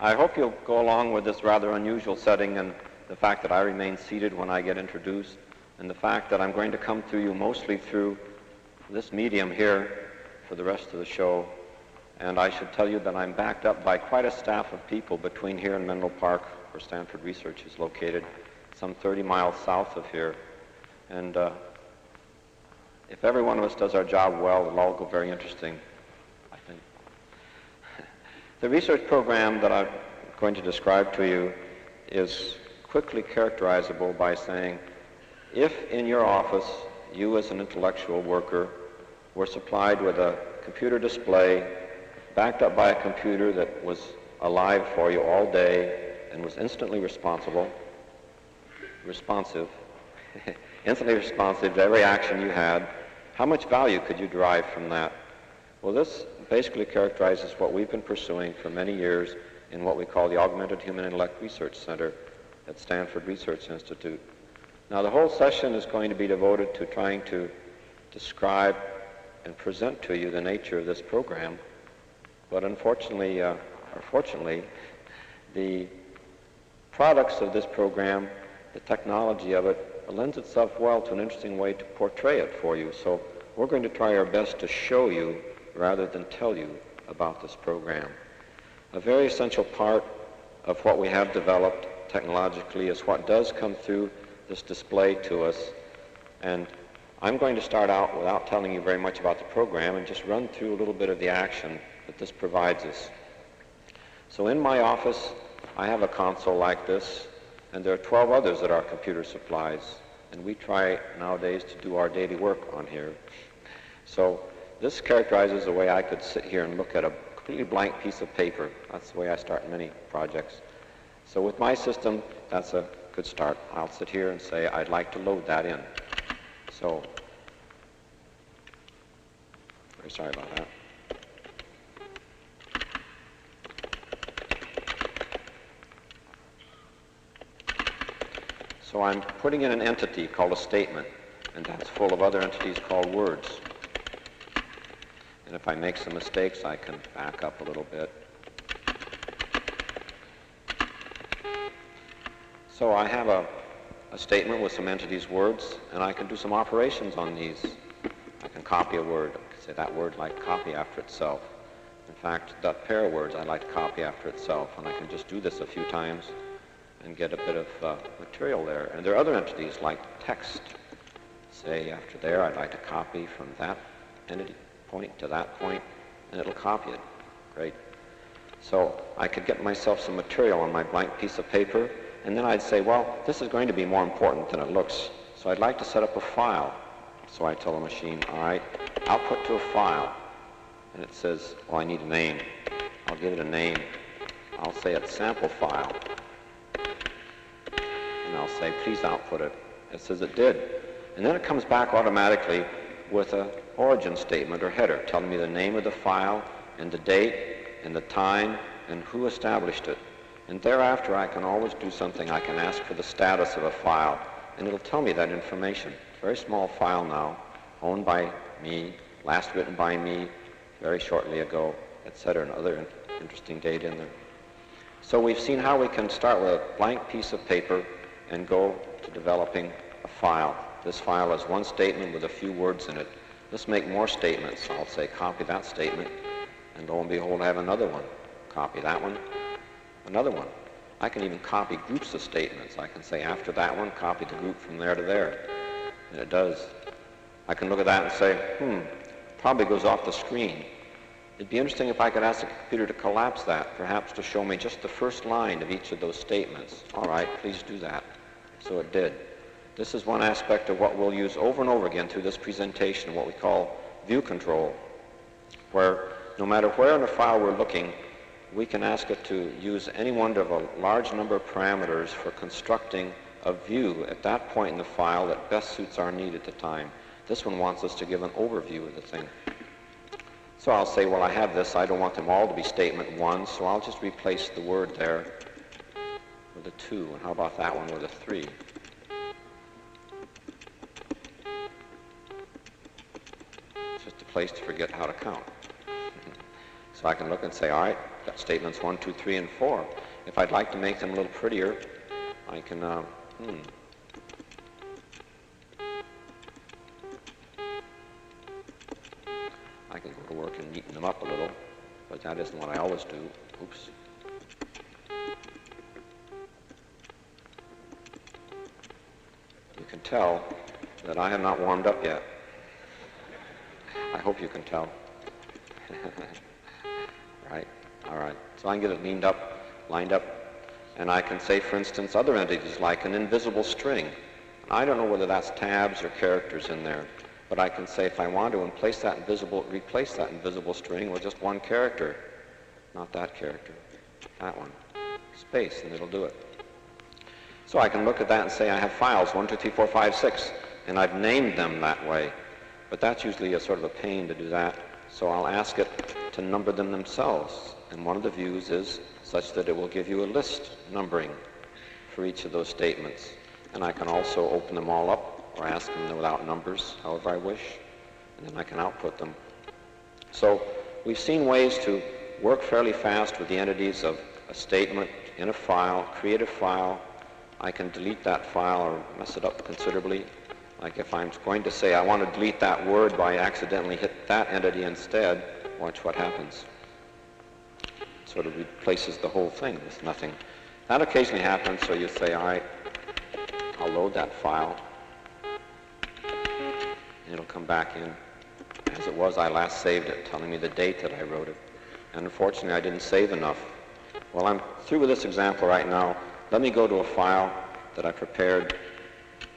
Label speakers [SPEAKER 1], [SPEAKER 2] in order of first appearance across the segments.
[SPEAKER 1] I hope you'll go along with this rather unusual setting and the fact that I remain seated when I get introduced, and the fact that I'm going to come to you mostly through this medium here for the rest of the show. And I should tell you that I'm backed up by quite a staff of people between here and Menlo Park, where Stanford Research is located, some 30 miles south of here. And if every one of us does our job well, it'll all go very interesting, I think. The research program that I'm going to describe to you is quickly characterizable by saying, if in your office you as an intellectual worker were supplied with a computer display backed up by a computer that was alive for you all day and was instantly responsive, instantly responsive to every action you had, how much value could you derive from that? Well, this basically characterizes what we've been pursuing for many years in what we call the Augmented Human Intellect Research Center at Stanford Research Institute. Now, the whole session is going to be devoted to trying to describe and present to you the nature of this program, but unfortunately, or fortunately, the products of this program, the technology of it, lends itself well to an interesting way to portray it for you. So we're going to try our best to show you rather than tell you about this program. A very essential part of what we have developed technologically is what does come through this display to us. And I'm going to start out without telling you very much about the program and just run through a little bit of the action that this provides us. So in my office, I have a console like this, and there are 12 others that are computer supplies, and we try nowadays to do our daily work on here. So this characterizes the way I could sit here and look at a completely blank piece of paper. That's the way I start many projects. So with my system, that's a good start. I'll sit here and say, I'd like to load that in. So, very sorry about that. So I'm putting in an entity called a statement, and that's full of other entities called words. And if I make some mistakes, I can back up a little bit. So I have a statement with some entities' words, and I can do some operations on these. I can copy a word. I can say that word like copy after itself. In fact, that pair of words I like to copy after itself, and I can just do this a few times and get a bit of material there. And there are other entities like text. Say after there, I'd like to copy from that entity point to that point, and it'll copy it. Great. So I could get myself some material on my blank piece of paper, and then I'd say, well, this is going to be more important than it looks, so I'd like to set up a file. So I tell the machine, all right, output to a file. And it says, well, I need a name. I'll give it a name. I'll say it's sample file. And I'll say, please output it. It says it did. And then it comes back automatically with an origin statement or header telling me the name of the file and the date and the time and who established it. And thereafter, I can always do something. I can ask for the status of a file, and it'll tell me that information. It's a very small file now, owned by me, last written by me very shortly ago, etc., and other interesting data in there. So we've seen how we can start with a blank piece of paper and go to developing a file. This file has one statement with a few words in it. Let's make more statements. I'll say copy that statement, and lo and behold, I have another one. Copy that one, another one. I can even copy groups of statements. I can say after that one, copy the group from there to there. And it does. I can look at that and say, probably goes off the screen. It'd be interesting if I could ask the computer to collapse that, perhaps to show me just the first line of each of those statements. All right, please do that. So it did. This is one aspect of what we'll use over and over again through this presentation, what we call view control, where no matter where in a file we're looking, we can ask it to use any one of a large number of parameters for constructing a view at that point in the file that best suits our need at the time. This one wants us to give an overview of the thing. So I'll say, well, I have this. I don't want them all to be statement 1, so I'll just replace the word there with a 2. And how about that one with a 3? It's just a place to forget how to count. So So I can look and say, all right, got statements 1, 2, 3, and 4. If I'd like to make them a little prettier, I can, I can go to work and neaten them up a little, but that isn't what I always do. Oops. You can tell that I have not warmed up yet. I hope you can tell. Right, all right. So I can get it lined up, and I can say, for instance, other entities like an invisible string. I don't know whether that's tabs or characters in there, but I can say if I want to replace that invisible string with just one character, not that character, that one, space, and it'll do it. So I can look at that and say I have files 1, 2, 3, 4, 5, 6, and I've named them that way. But that's usually a sort of a pain to do that, so I'll ask it to number them themselves. And one of the views is such that it will give you a list numbering for each of those statements. And I can also open them all up or ask them without numbers, however I wish, and then I can output them. So we've seen ways to work fairly fast with the entities of a statement in a file, create a file. I can delete that file or mess it up considerably. Like if I'm going to say I want to delete that word but I accidentally hit that entity instead, watch what happens. It sort of replaces the whole thing with nothing. That occasionally happens, so you say, all right, I'll load that file. And it'll come back in as it was I last saved it, telling me the date that I wrote it. And unfortunately, I didn't save enough. Well, I'm through with this example right now. Let me go to a file that I prepared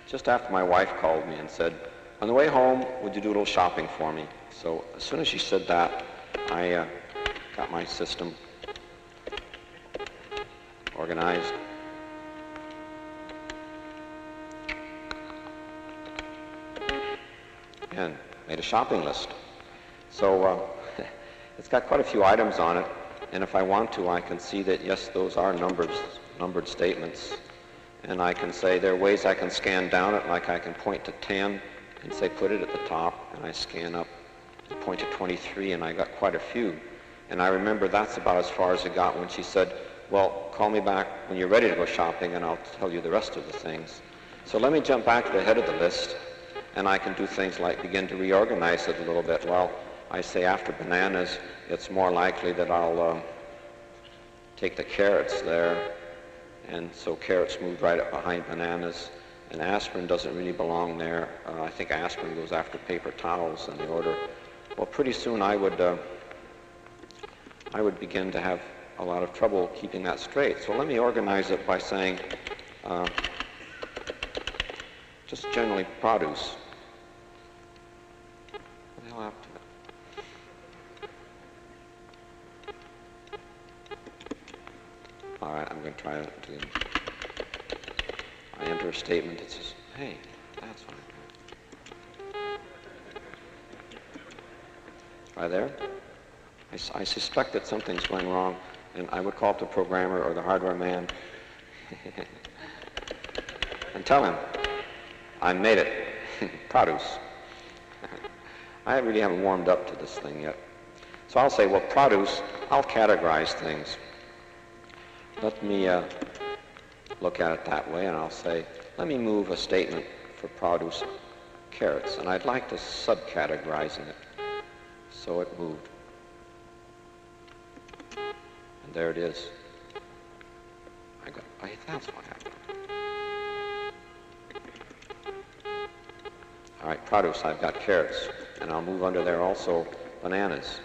[SPEAKER 1] just after my wife called me and said, on the way home, would you do a little shopping for me? So as soon as she said that, I got my system organized. And made a shopping list. So it's got quite a few items on it, and if I want to, I can see that, yes, those are numbered statements. And I can say there are ways I can scan down it, like I can point to 10 and say put it at the top, and I scan up and point to 23, and I got quite a few. And I remember that's about as far as it got when she said, well, call me back when you're ready to go shopping and I'll tell you the rest of the things. So let me jump back to the head of the list, and I can do things like begin to reorganize it a little bit. Well, I say after bananas, it's more likely that I'll take the carrots there, and so carrots moved right up behind bananas, and aspirin doesn't really belong there. I think aspirin goes after paper towels in the order. Well, pretty soon I would begin to have a lot of trouble keeping that straight. So let me organize it by saying just generally produce. What the hell happened to it? All right, I'm going to try it again. I enter a statement that says, hey, that's what I'm doing. Try there. I suspect that something's going wrong, and I would call up the programmer or the hardware man and tell him, I made it. Produce. I really haven't warmed up to this thing yet. So I'll say, well, produce, I'll categorize things. Let me look at it that way, and I'll say, let me move a statement for produce carrots, and I'd like to subcategorizing it. So it moved. And there it is. That's what happened. All right, produce, I've got carrots, and I'll move under there also bananas.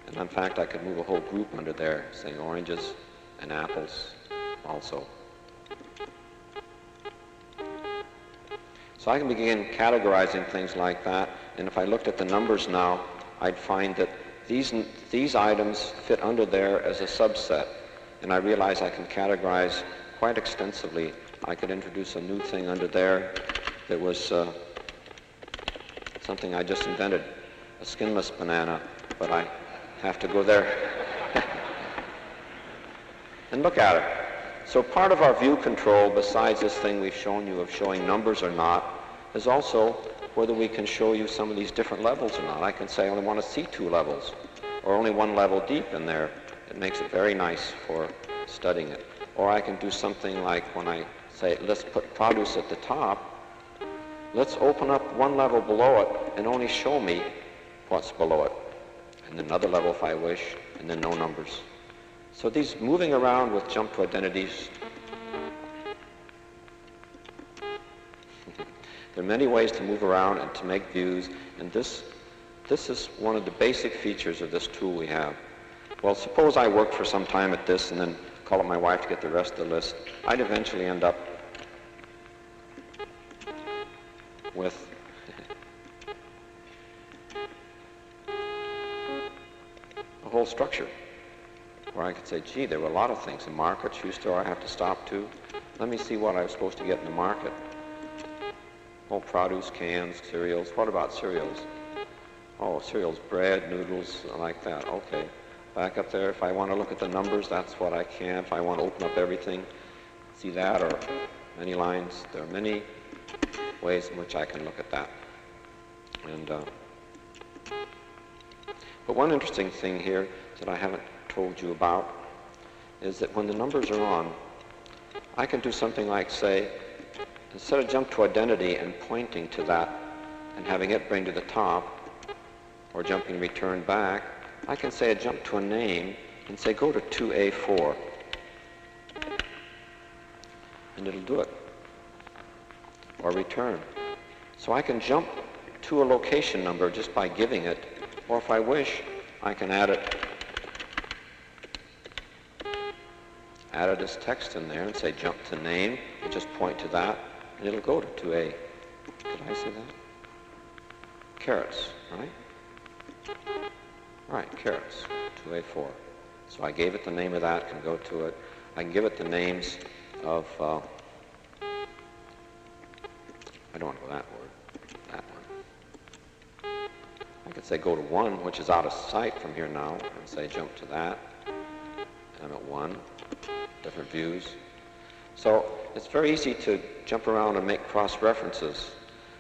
[SPEAKER 1] And in fact, I could move a whole group under there, saying oranges and apples also. So I can begin categorizing things like that, and if I looked at the numbers now, I'd find that these items fit under there as a subset, and I realize I can categorize quite extensively. I could introduce a new thing under there that was something I just invented, a skinless banana, but I have to go there and look at it. So part of our view control, besides this thing we've shown you of showing numbers or not, is also whether we can show you some of these different levels or not. I can say I only want to see 2 levels. or only one level deep in there. It makes it very nice for studying it. Or I can do something like when I say, let's put produce at the top, let's open up one level below it and only show me what's below it. And then another level if I wish, and then no numbers. So these moving around with jump to identities, there are many ways to move around and to make views, and this is one of the basic features of this tool we have. Well, suppose I worked for some time at this and then call up my wife to get the rest of the list. I'd eventually end up with a whole structure where I could say, gee, there were a lot of things. A market, shoe store I have to stop to. Let me see what I was supposed to get in the market. Oh, produce, cans, cereals. What about cereals? Oh, cereals, bread, noodles, like that. Okay. Back up there, if I want to look at the numbers, that's what I can. If I want to open up everything, see that, or many lines. There are many ways in which I can look at that. And but one interesting thing here that I haven't told you about is that when the numbers are on, I can do something like, say, instead of jump to identity and pointing to that and having it bring to the top, or jumping return back, I can say a jump to a name and say go to 2A4. And it'll do it. Or return. So I can jump to a location number just by giving it, or if I wish, I can add it as text in there and say jump to name and just point to that and it'll go to 2A. Did I say that? Carrots, right? Right, carrots, 2A4. So I gave it the name of that, can go to it. I can give it the names of, I don't want to go that word, that one. I could say go to 1, which is out of sight from here now, and say jump to that. I'm at 1, different views. So it's very easy to jump around and make cross-references.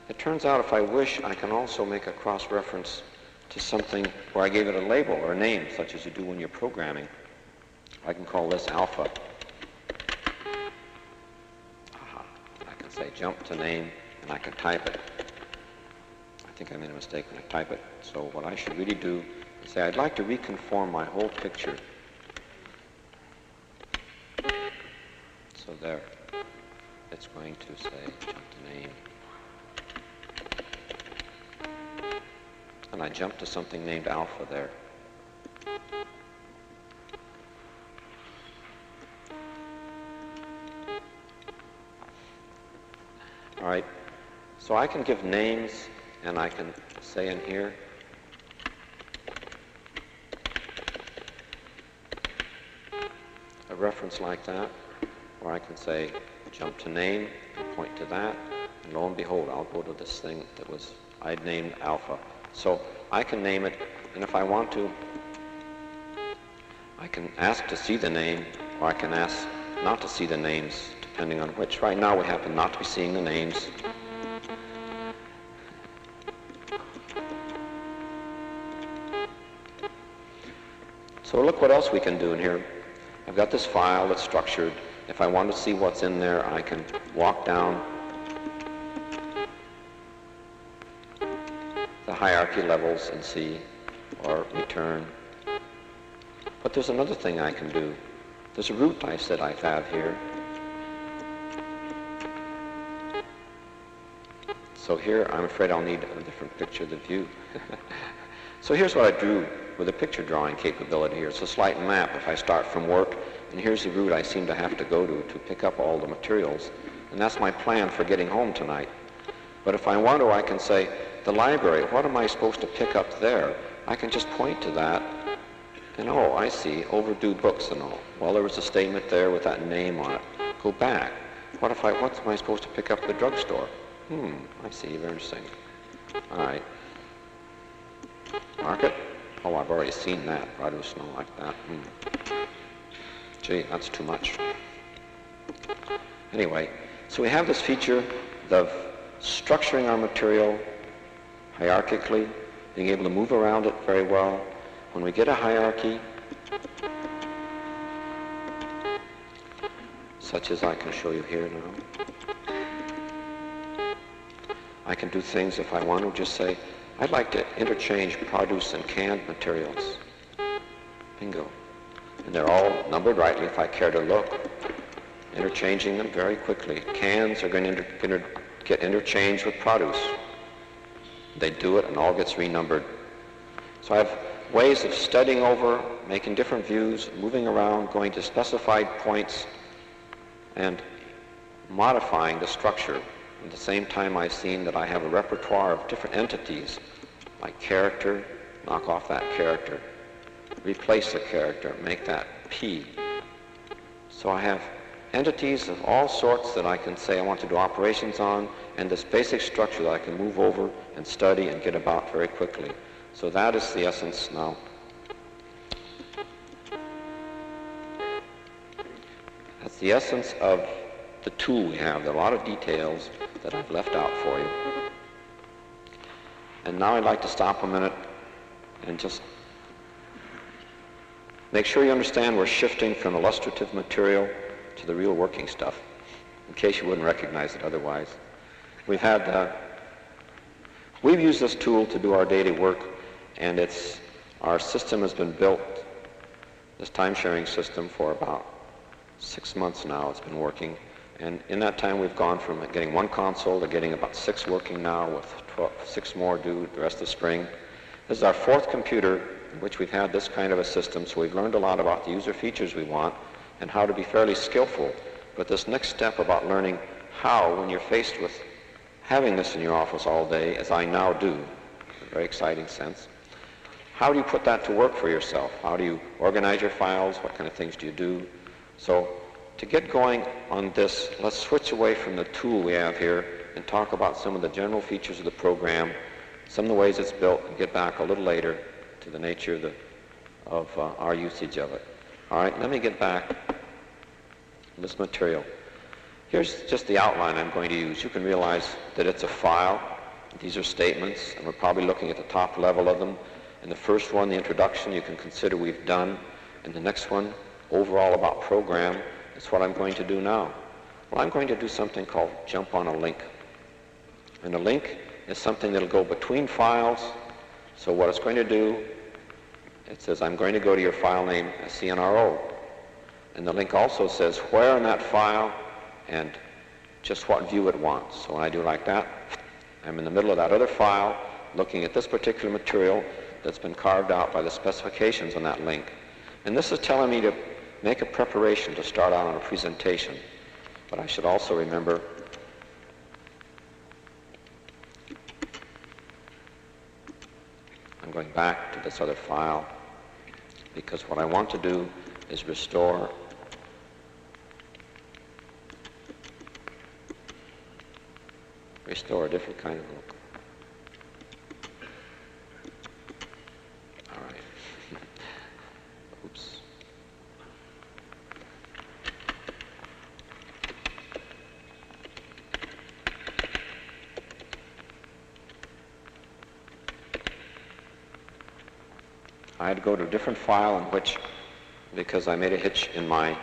[SPEAKER 1] It turns out if I wish, I can also make a cross-reference to something where I gave it a label or a name, such as you do when you're programming. I can call this alpha. I can say jump to name, and I can type it. I think I made a mistake when I type it. So what I should really do is say I'd like to reconform my whole picture. So there, it's going to say jump to name. And I jump to something named alpha there. All right, so I can give names, and I can say in here, a reference like that, where I can say jump to name, and point to that, and lo and behold, I'll go to this thing that I'd named alpha. So I can name it, and if I want to, I can ask to see the name, or I can ask not to see the names, depending on which. Right now we happen not to be seeing the names. So look what else we can do in here. I've got this file that's structured. If I want to see what's in there, I can walk down the hierarchy levels and see, or return. But there's another thing I can do. There's a root I said I have here. So here, I'm afraid I'll need a different picture of the view. So here's what I drew with a picture drawing capability here. It's a slight map if I start from work, and here's the route I seem to have to go to pick up all the materials. And that's my plan for getting home tonight. But if I want to, I can say, the library, what am I supposed to pick up there? I can just point to that, and oh, I see, overdue books and all. Well, there was a statement there with that name on it. Go back. What am I supposed to pick up at the drugstore? I see, very interesting. All right. Market? Oh, I've already seen that. Produce, no, like that. Gee, that's too much. Anyway, so we have this feature of structuring our material hierarchically, being able to move around it very well. when we get a hierarchy, such as I can show you here now, I can do things if I want to just say, I'd like to interchange produce and canned materials. Bingo. And they're all numbered rightly if I care to look. Interchanging them very quickly. Cans are going to get interchanged with produce. They do it and all gets renumbered. So I have ways of studying over, making different views, moving around, going to specified points, and modifying the structure. At the same time, I've seen that I have a repertoire of different entities, like character, knock off that character, replace a character, make that P. So I have entities of all sorts that I can say I want to do operations on, and this basic structure that I can move over and study and get about very quickly. So that is the essence now. That's the essence of the tool we have. There are a lot of details that I've left out for you. And now I'd like to stop a minute and just make sure you understand we're shifting from illustrative material to the real working stuff, in case you wouldn't recognize it otherwise. We've used this tool to do our daily work, and our system has been built, this time-sharing system, for about 6 months now. It's been working, and in that time we've gone from getting 1 console to getting about 6 working now, with 6 more due the rest of spring. This is our 4th computer in which we've had this kind of a system, so we've learned a lot about the user features we want and how to be fairly skillful. But this next step about learning how, when you're faced with having this in your office all day, as I now do, in a very exciting sense, how do you put that to work for yourself? How do you organize your files? What kind of things do you do? So to get going on this, let's switch away from the tool we have here and talk about some of the general features of the program, some of the ways it's built, and get back a little later to the nature of our usage of it. All right, let me get back to this material. Here's just the outline I'm going to use. You can realize that it's a file. These are statements, and we're probably looking at the top level of them. And the first one, the introduction, you can consider we've done. And the next one, overall about program, is what I'm going to do now. Well, I'm going to do something called jump on a link. And a link is something that'll go between files. So what it's going to do, it says I'm going to go to your file name CNRO. And the link also says where in that file and just what view it wants. So when I do like that, I'm in the middle of that other file looking at this particular material that's been carved out by the specifications on that link. And this is telling me to make a preparation to start out on a presentation. But I should also remember I'm going back to this other file because what I want to do is restore a different kind of look. All right. Oops. I had to go to a different file in which, because I made a hitch in my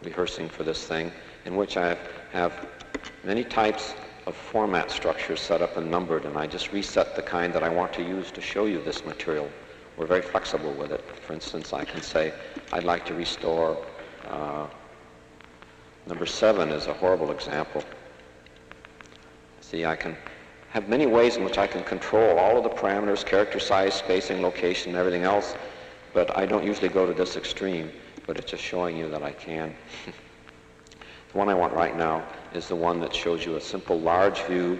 [SPEAKER 1] rehearsing for this thing, in which I have many types of format structures set up and numbered, and I just reset the kind that I want to use to show you this material. We're very flexible with it. For instance, I can say I'd like to restore number 7 is a horrible example. See, I can have many ways in which I can control all of the parameters, character size, spacing, location, and everything else, but I don't usually go to this extreme, but it's just showing you that I can. The one I want right now is the one that shows you a simple large view.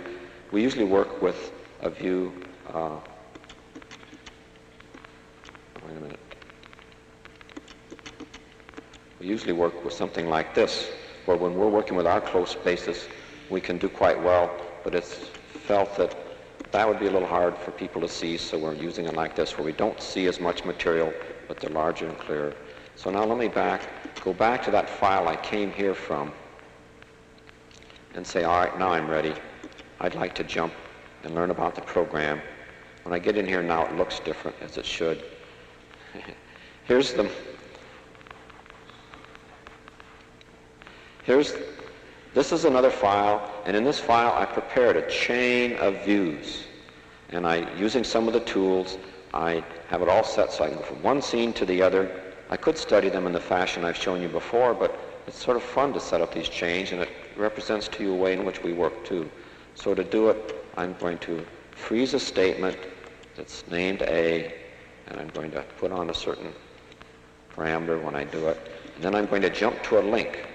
[SPEAKER 1] We usually work with a view, wait a minute. We usually work with something like this, where when we're working with our close spaces, we can do quite well, but it's felt that that would be a little hard for people to see, so we're using it like this, where we don't see as much material, but they're larger and clearer. So now let me go back to that file I came here from and say, all right, now I'm ready. I'd like to jump and learn about the program. When I get in here now, it looks different, as it should. This is another file, and in this file I prepared a chain of views. And using some of the tools, I have it all set so I can go from one scene to the other. I could study them in the fashion I've shown you before, but it's sort of fun to set up these chains, and it represents to you a way in which we work too. So to do it, I'm going to freeze a statement that's named A, and I'm going to put on a certain parameter when I do it. And then I'm going to jump to a link.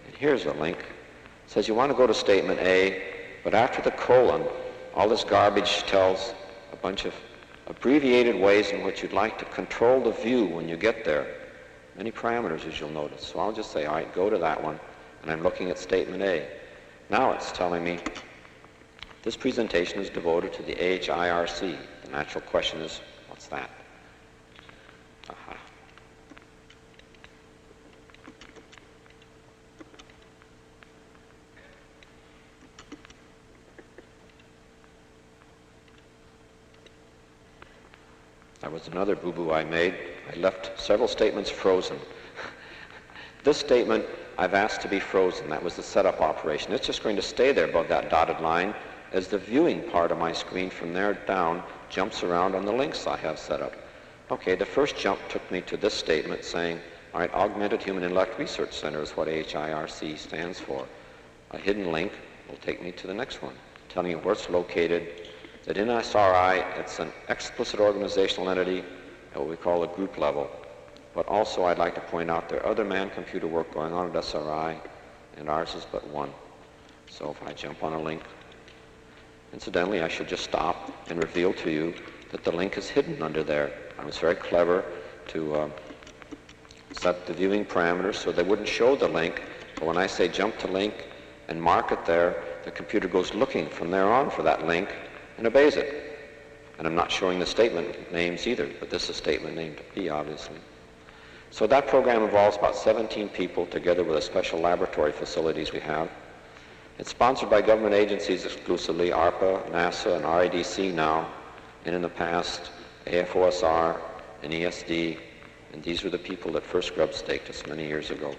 [SPEAKER 1] And here's a link. It says you want to go to statement A, but after the colon, all this garbage tells a bunch of abbreviated ways in which you'd like to control the view when you get there. Many parameters, as you'll notice. So I'll just say, all right, go to that one, and I'm looking at statement A. Now it's telling me this presentation is devoted to the HIRC. The natural question is, what's that? Aha. That was another boo-boo I made. I left several statements frozen. This statement I've asked to be frozen. That was the setup operation. It's just going to stay there above that dotted line as the viewing part of my screen from there down jumps around on the links I have set up. Okay, the first jump took me to this statement saying, all right, Augmented Human Intellect Research Center is what HIRC stands for. A hidden link will take me to the next one, telling you where it's located, that in SRI, it's an explicit organizational entity at what we call the group level. But also I'd like to point out there are other man-computer work going on at SRI, and ours is but one. So if I jump on a link, incidentally, I should just stop and reveal to you that the link is hidden under there. I was very clever to set the viewing parameters so they wouldn't show the link, but when I say jump to link and mark it there, the computer goes looking from there on for that link and obeys it. And I'm not showing the statement names either, but this is a statement named B, obviously. So that program involves about 17 people together with the special laboratory facilities we have. It's sponsored by government agencies exclusively, ARPA, NASA, and RADC now, and in the past, AFOSR and ESD, and these were the people that first grub-staked us many years ago.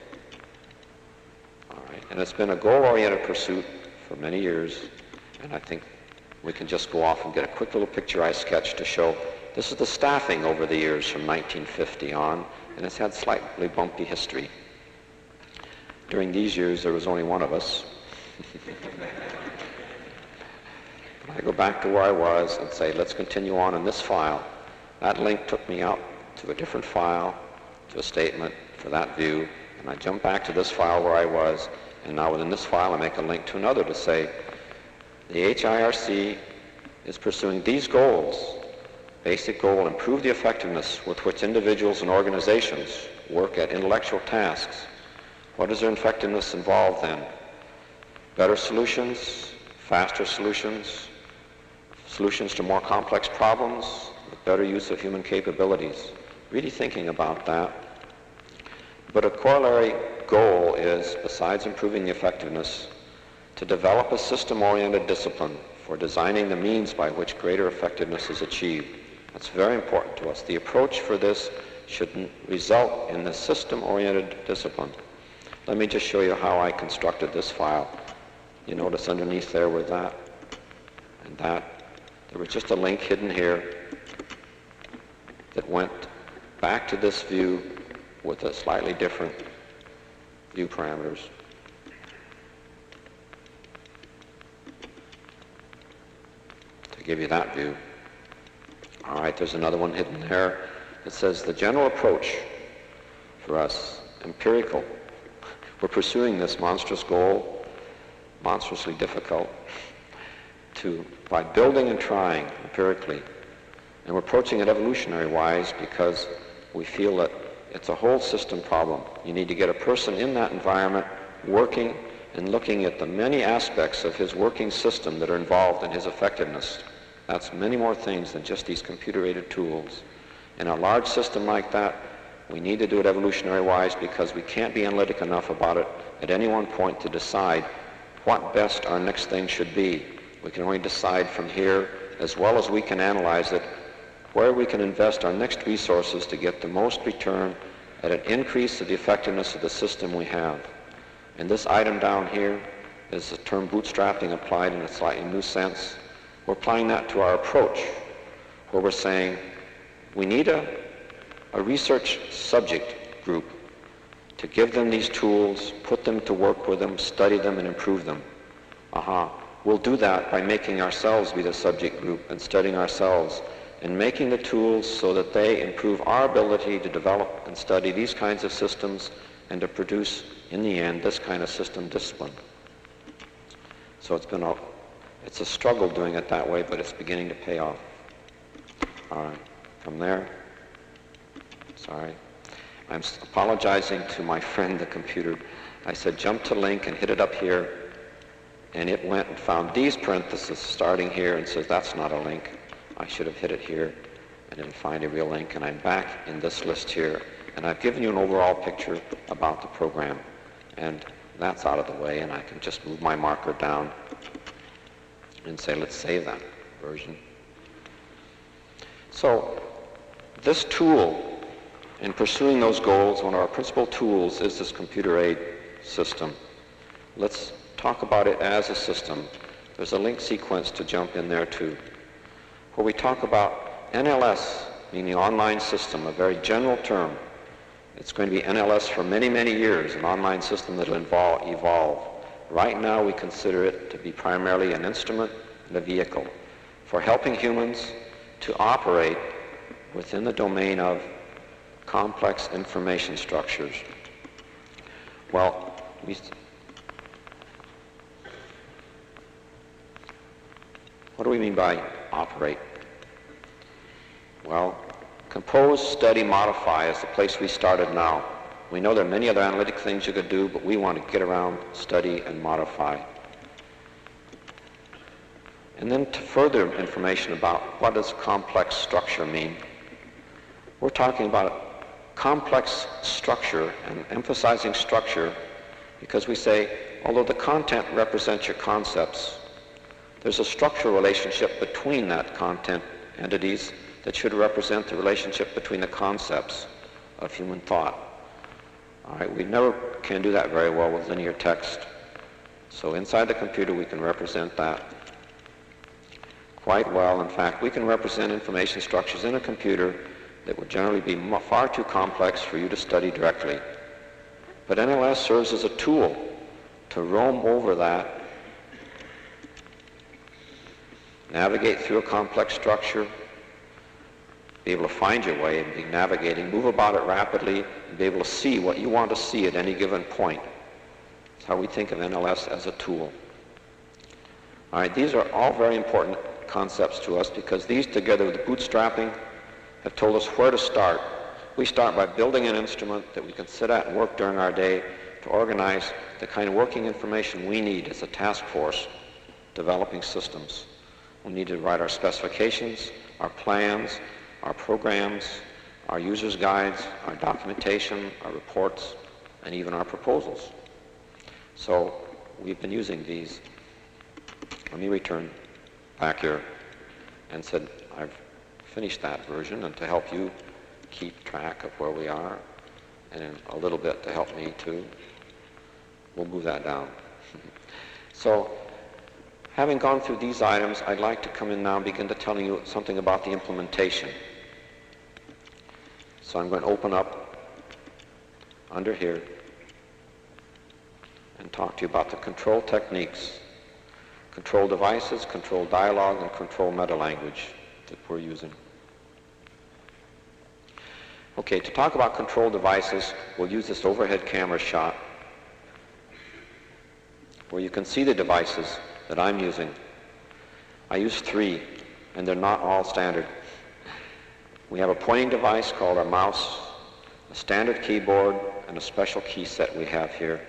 [SPEAKER 1] All right, and it's been a goal-oriented pursuit for many years, and I think we can just go off and get a quick little picture I sketched to show this is the staffing over the years from 1950 on, and it's had slightly bumpy history. During these years, there was only one of us. I go back to where I was and say, let's continue on in this file. That link took me out to a different file, to a statement for that view, and I jump back to this file where I was, and now within this file I make a link to another to say, the HIRC is pursuing these goals. Basic goal, improve the effectiveness with which individuals and organizations work at intellectual tasks. What does their effectiveness involve then? Better solutions, faster solutions, solutions to more complex problems, with better use of human capabilities. Really thinking about that. But a corollary goal is, besides improving the effectiveness, to develop a system-oriented discipline for designing the means by which greater effectiveness is achieved. That's very important to us. The approach for this should result in the system-oriented discipline. Let me just show you how I constructed this file. You notice underneath there with that and that, there was just a link hidden here that went back to this view with a slightly different view parameters. To give you that view. All right, there's another one hidden there. It says the general approach for us, empirical. We're pursuing this monstrous goal, monstrously difficult, by building and trying empirically. And we're approaching it evolutionary-wise because we feel that it's a whole system problem. You need to get a person in that environment working and looking at the many aspects of his working system that are involved in his effectiveness. That's many more things than just these computer-aided tools. In a large system like that, we need to do it evolutionary-wise because we can't be analytic enough about it at any one point to decide what best our next thing should be. We can only decide from here, as well as we can analyze it, where we can invest our next resources to get the most return at an increase of the effectiveness of the system we have. And this item down here is the term bootstrapping applied in a slightly new sense. We're applying that to our approach, where we're saying we need a research subject group to give them these tools, put them to work with them, study them, and improve them. We'll do that by making ourselves be the subject group and studying ourselves and making the tools so that they improve our ability to develop and study these kinds of systems and to produce, in the end, this kind of system discipline. So it's a struggle doing it that way, but it's beginning to pay off. All right, from there, sorry. I'm apologizing to my friend, the computer. I said, jump to link and hit it up here. And it went and found these parentheses starting here and says, that's not a link. I should have hit it here and didn't find a real link. And I'm back in this list here. And I've given you an overall picture about the program. And that's out of the way. And I can just move my marker down and say, let's save that version. So this tool, in pursuing those goals, one of our principal tools is this computer aid system. Let's talk about it as a system. There's a link sequence to jump in there too, where we talk about NLS, meaning online system, a very general term. It's going to be NLS for many, many years, an online system that will evolve. Right now we consider it to be primarily an instrument and a vehicle for helping humans to operate within the domain of complex information structures. Well, what do we mean by operate? Well, compose, study, modify is the place we started now. We know there are many other analytic things you could do, but we want to get around, study, and modify. And then to further information about what does complex structure mean. We're talking about complex structure and emphasizing structure because we say, although the content represents your concepts, there's a structural relationship between that content entities that should represent the relationship between the concepts of human thought. All right, we never can do that very well with linear text. So inside the computer we can represent that quite well. In fact, we can represent information structures in a computer that would generally be far too complex for you to study directly. But NLS serves as a tool to roam over that, navigate through a complex structure, be able to find your way and be navigating, move about it rapidly, and be able to see what you want to see at any given point. That's how we think of NLS as a tool. All right, these are all very important concepts to us because these, together with the bootstrapping, have told us where to start. We start by building an instrument that we can sit at and work during our day to organize the kind of working information we need as a task force developing systems. We need to write our specifications, our plans, our programs, our users' guides, our documentation, our reports, and even our proposals. So we've been using these. Let me return back here and said I've finished that version, and to help you keep track of where we are, and in a little bit to help me too, we'll move that down. So having gone through these items, I'd like to come in now and begin to telling you something about the implementation. So I'm going to open up under here and talk to you about the control techniques, control devices, control dialogue, and control meta-language that we're using. Okay, to talk about control devices, we'll use this overhead camera shot where you can see the devices that I'm using. I use 3, and they're not all standard. We have a pointing device called our mouse, a standard keyboard, and a special key set we have here.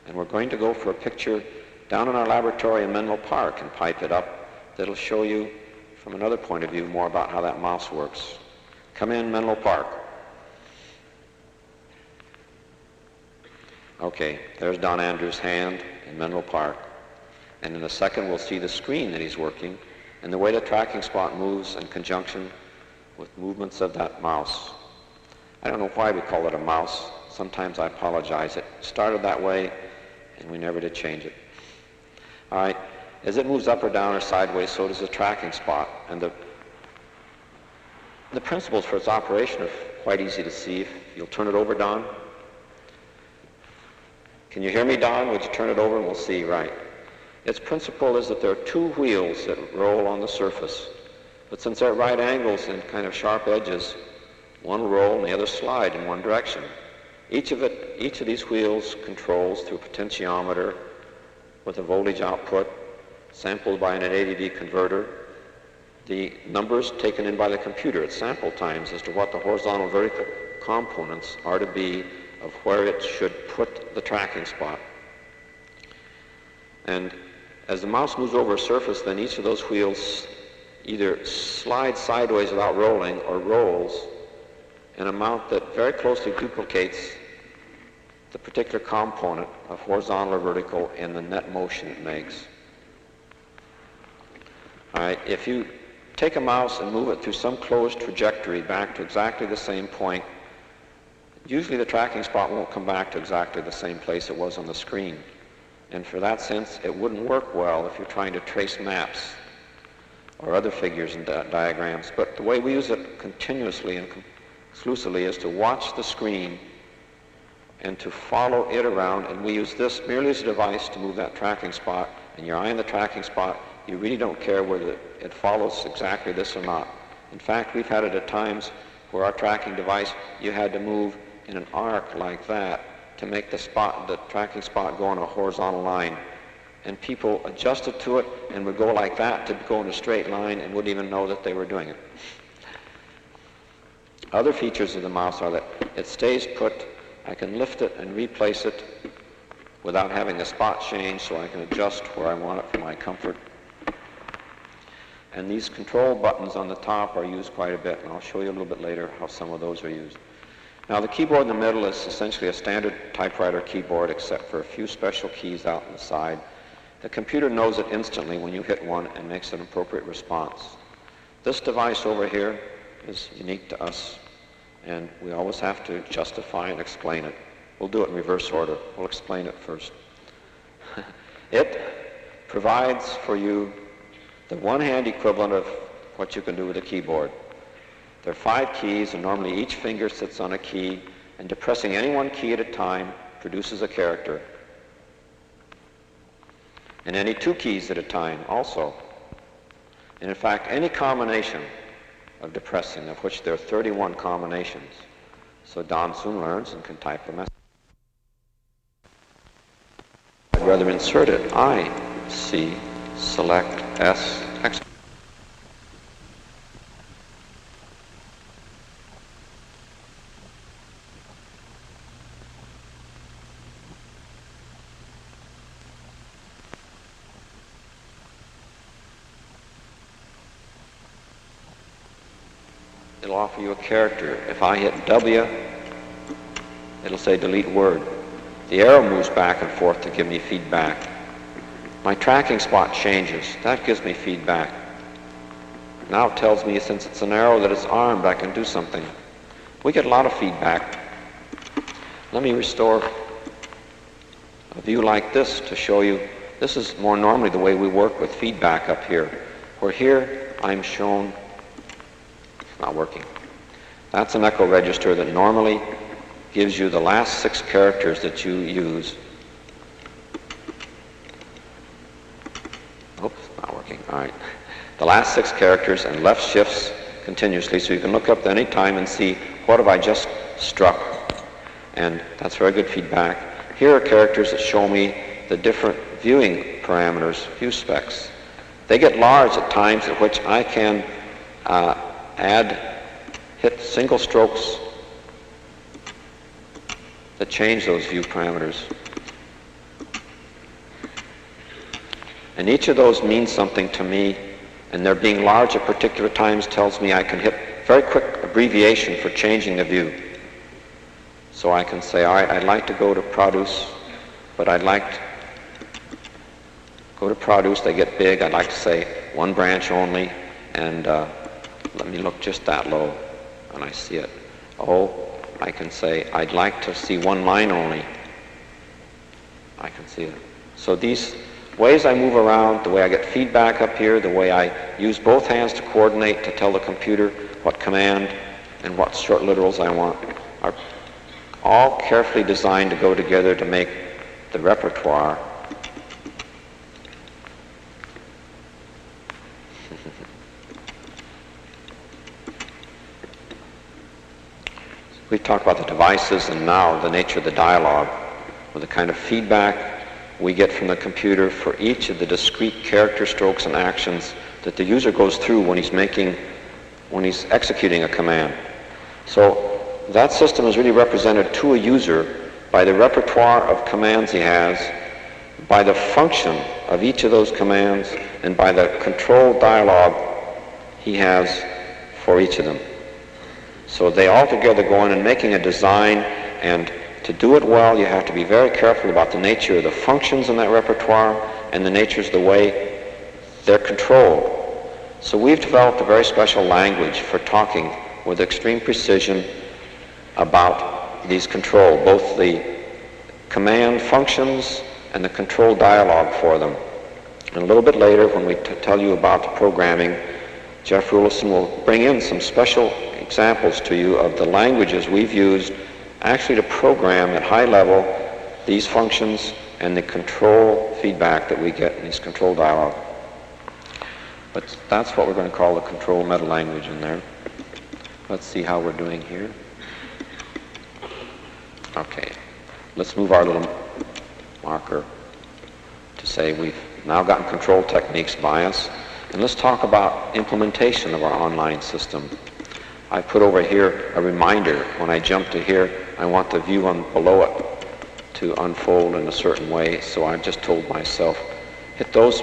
[SPEAKER 1] And we're going to go for a picture down in our laboratory in Menlo Park and pipe it up that'll show you from another point of view more about how that mouse works. Come in, Menlo Park. Okay, there's Don Andrews' hand in Menlo Park. And in a second we'll see the screen that he's working and the way the tracking spot moves in conjunction with movements of that mouse. I don't know why we call it a mouse. Sometimes I apologize. It started that way, and we never did change it. All right. As it moves up or down or sideways, so does the tracking spot. And the principles for its operation are quite easy to see. If you'll turn it over, Don. Can you hear me, Don? Would you turn it over and we'll see? Right. Its principle is that there are two wheels that roll on the surface. But since they're at right angles and kind of sharp edges, one will roll and the other slide in one direction. Each of these wheels controls through a potentiometer with a voltage output sampled by an 880 converter the numbers taken in by the computer at sample times as to what the horizontal vertical components are to be of where it should put the tracking spot. And as the mouse moves over a surface, then each of those wheels either slides sideways without rolling or rolls an amount that very closely duplicates the particular component of horizontal or vertical in the net motion it makes. All right, if you take a mouse and move it through some closed trajectory back to exactly the same point, usually the tracking spot won't come back to exactly the same place it was on the screen. And for that sense, it wouldn't work well if you're trying to trace maps or other figures and diagrams. But the way we use it continuously and exclusively is to watch the screen and to follow it around, and we use this merely as a device to move that tracking spot, and your eye on the tracking spot, you really don't care whether it follows exactly this or not. In fact, we've had it at times where our tracking device, you had to move in an arc like that to make the tracking spot go on a horizontal line. And people adjusted to it and would go like that to go in a straight line and wouldn't even know that they were doing it. Other features of the mouse are that it stays put. I can lift it and replace it without having the spot change, so I can adjust where I want it for my comfort. And these control buttons on the top are used quite a bit, and I'll show you a little bit later how some of those are used. Now, the keyboard in the middle is essentially a standard typewriter keyboard, except for a few special keys out on the side. The computer knows it instantly when you hit one and makes an appropriate response. This device over here is unique to us, and we always have to justify and explain it. We'll do it in reverse order. We'll explain it first. It provides for you the one-hand equivalent of what you can do with a keyboard. There are 5 keys, and normally each finger sits on a key, and depressing any one key at a time produces a character. And any 2 keys at a time also. And in fact, any combination of depressing, of which there are 31 combinations. So Don soon learns and can type the message. I'd rather insert it. I, C, select, S, X. It'll offer you a character. If I hit W, it'll say delete word. The arrow moves back and forth to give me feedback. My tracking spot changes. That gives me feedback. Now it tells me, since it's an arrow, that it's armed, I can do something. We get a lot of feedback. Let me restore a view like this to show you. This is more normally the way we work with feedback up here. Where here I'm shown, it's not working. That's an echo register that normally gives you the last 6 characters that you use. Oops, not working. All right. The last 6 characters and left shifts continuously, so you can look up at any time and see what have I just struck. And that's very good feedback. Here are characters that show me the different viewing parameters, view specs. They get large at times at which I can hit single strokes that change those view parameters. And each of those means something to me, and their being large at particular times tells me I can hit very quick abbreviation for changing the view. So I can say, all right, I'd like to go to produce, but I'd like to go to produce, they get big, I'd like to say 1 branch only, and let me look just that low, and I see it. Oh, I can say, I'd like to see one line only. I can see it. So these ways I move around, the way I get feedback up here, the way I use both hands to coordinate to tell the computer what command and what short literals I want, are all carefully designed to go together to make the repertoire We've talked about the devices and now the nature of the dialogue, or the kind of feedback we get from the computer for each of the discrete character strokes and actions that the user goes through when he's executing a command. So that system is really represented to a user by the repertoire of commands he has, by the function of each of those commands, and by the control dialogue he has for each of them. So they all together go in and making a design, and to do it well, you have to be very careful about the nature of the functions in that repertoire and the natures of the way they're controlled. So we've developed a very special language for talking with extreme precision about these control, both the command functions and the control dialogue for them. And a little bit later, when we tell you about the programming, Jeff Rulison will bring in some special examples to you of the languages we've used actually to program at high level these functions and the control feedback that we get in these control dialogue. But that's what we're going to call the control meta language in there. Let's see how we're doing here. Okay, let's move our little marker to say we've now gotten control techniques by us, and let's talk about implementation of our online system. I put over here a reminder. When I jump to here, I want the view on below it to unfold in a certain way, so I've just told myself, hit those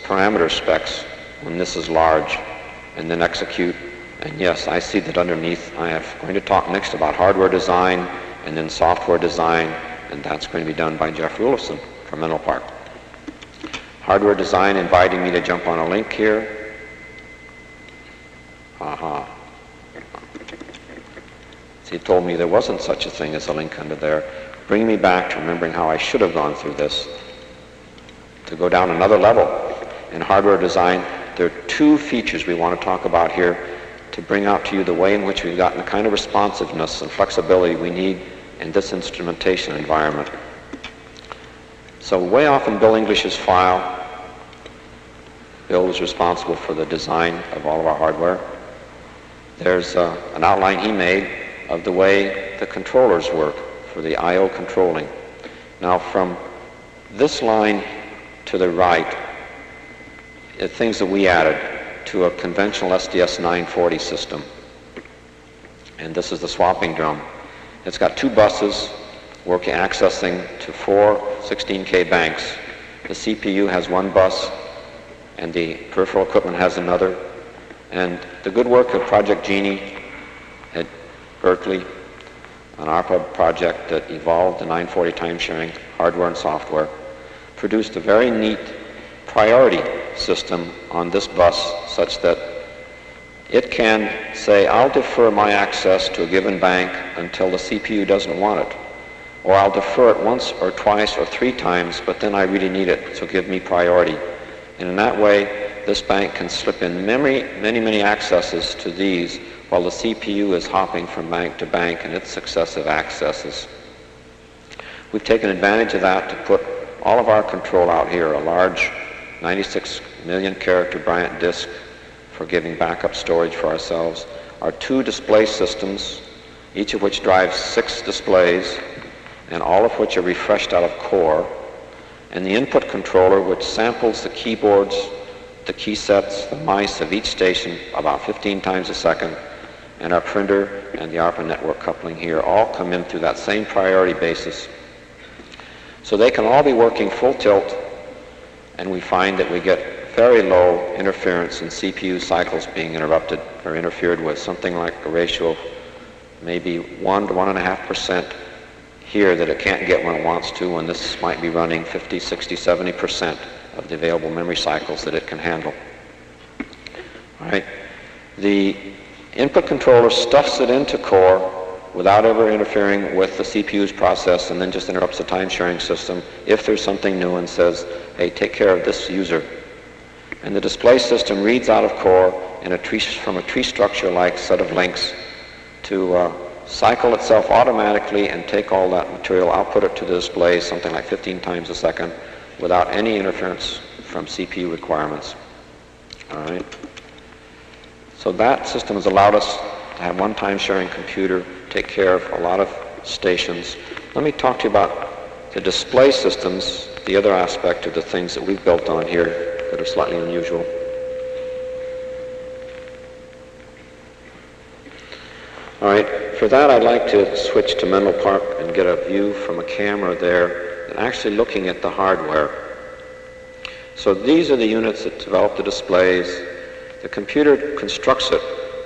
[SPEAKER 1] parameter specs when this is large, and then execute. And yes, I see that underneath I am going to talk next about hardware design and then software design, and that's going to be done by Jeff Rulison from Menlo Park. Hardware design inviting me to jump on a link here. So he told me there wasn't such a thing as a link under there, bringing me back to remembering how I should have gone through this. To go down another level in hardware design, there are two features we want to talk about here to bring out to you the way in which we've gotten the kind of responsiveness and flexibility we need in this instrumentation environment. So way off in Bill English's file, Bill was responsible for the design of all of our hardware. There's an outline he made of the way the controllers work for the I/O controlling. Now from this line to the right, things that we added to a conventional SDS 940 system. And this is the swapping drum. It's got two buses accessing to four 16K banks. The CPU has one bus and the peripheral equipment has another. And the good work of Project Genie at Berkeley, an ARPA project that evolved the 940 time-sharing hardware and software, produced a very neat priority system on this bus such that it can say, I'll defer my access to a given bank until the CPU doesn't want it. Or I'll defer it once or twice or three times, but then I really need it, so give me priority. And in that way, this bank can slip in many accesses to these while the CPU is hopping from bank to bank in its successive accesses. We've taken advantage of that to put all of our control out here, a large 96 million character Bryant disk for giving backup storage for ourselves, our two display systems, each of which drives 6 displays, and all of which are refreshed out of core, and the input controller which samples the keyboards, the key sets, the mice of each station about 15 times a second, and our printer and the ARPA network coupling here all come in through that same priority basis. So they can all be working full tilt, and we find that we get very low interference in CPU cycles being interrupted or interfered with, something like a ratio of maybe 1 to 1.5% here that it can't get when it wants to, and this might be running 50, 60, 70% of the available memory cycles that it can handle. All right. The input controller stuffs it into core without ever interfering with the CPU's process, and then just interrupts the time-sharing system if there's something new and says, hey, take care of this user. And the display system reads out of core in a tree, from a tree structure-like set of links to cycle itself automatically and take all that material, output it to the display something like 15 times a second without any interference from CPU requirements. All right. So that system has allowed us to have one time-sharing computer take care of a lot of stations. Let me talk to you about the display systems, the other aspect of the things that we've built on here that are slightly unusual. All right, for that I'd like to switch to Menlo Park and get a view from a camera there and actually looking at the hardware. So these are the units that develop the displays. The computer constructs it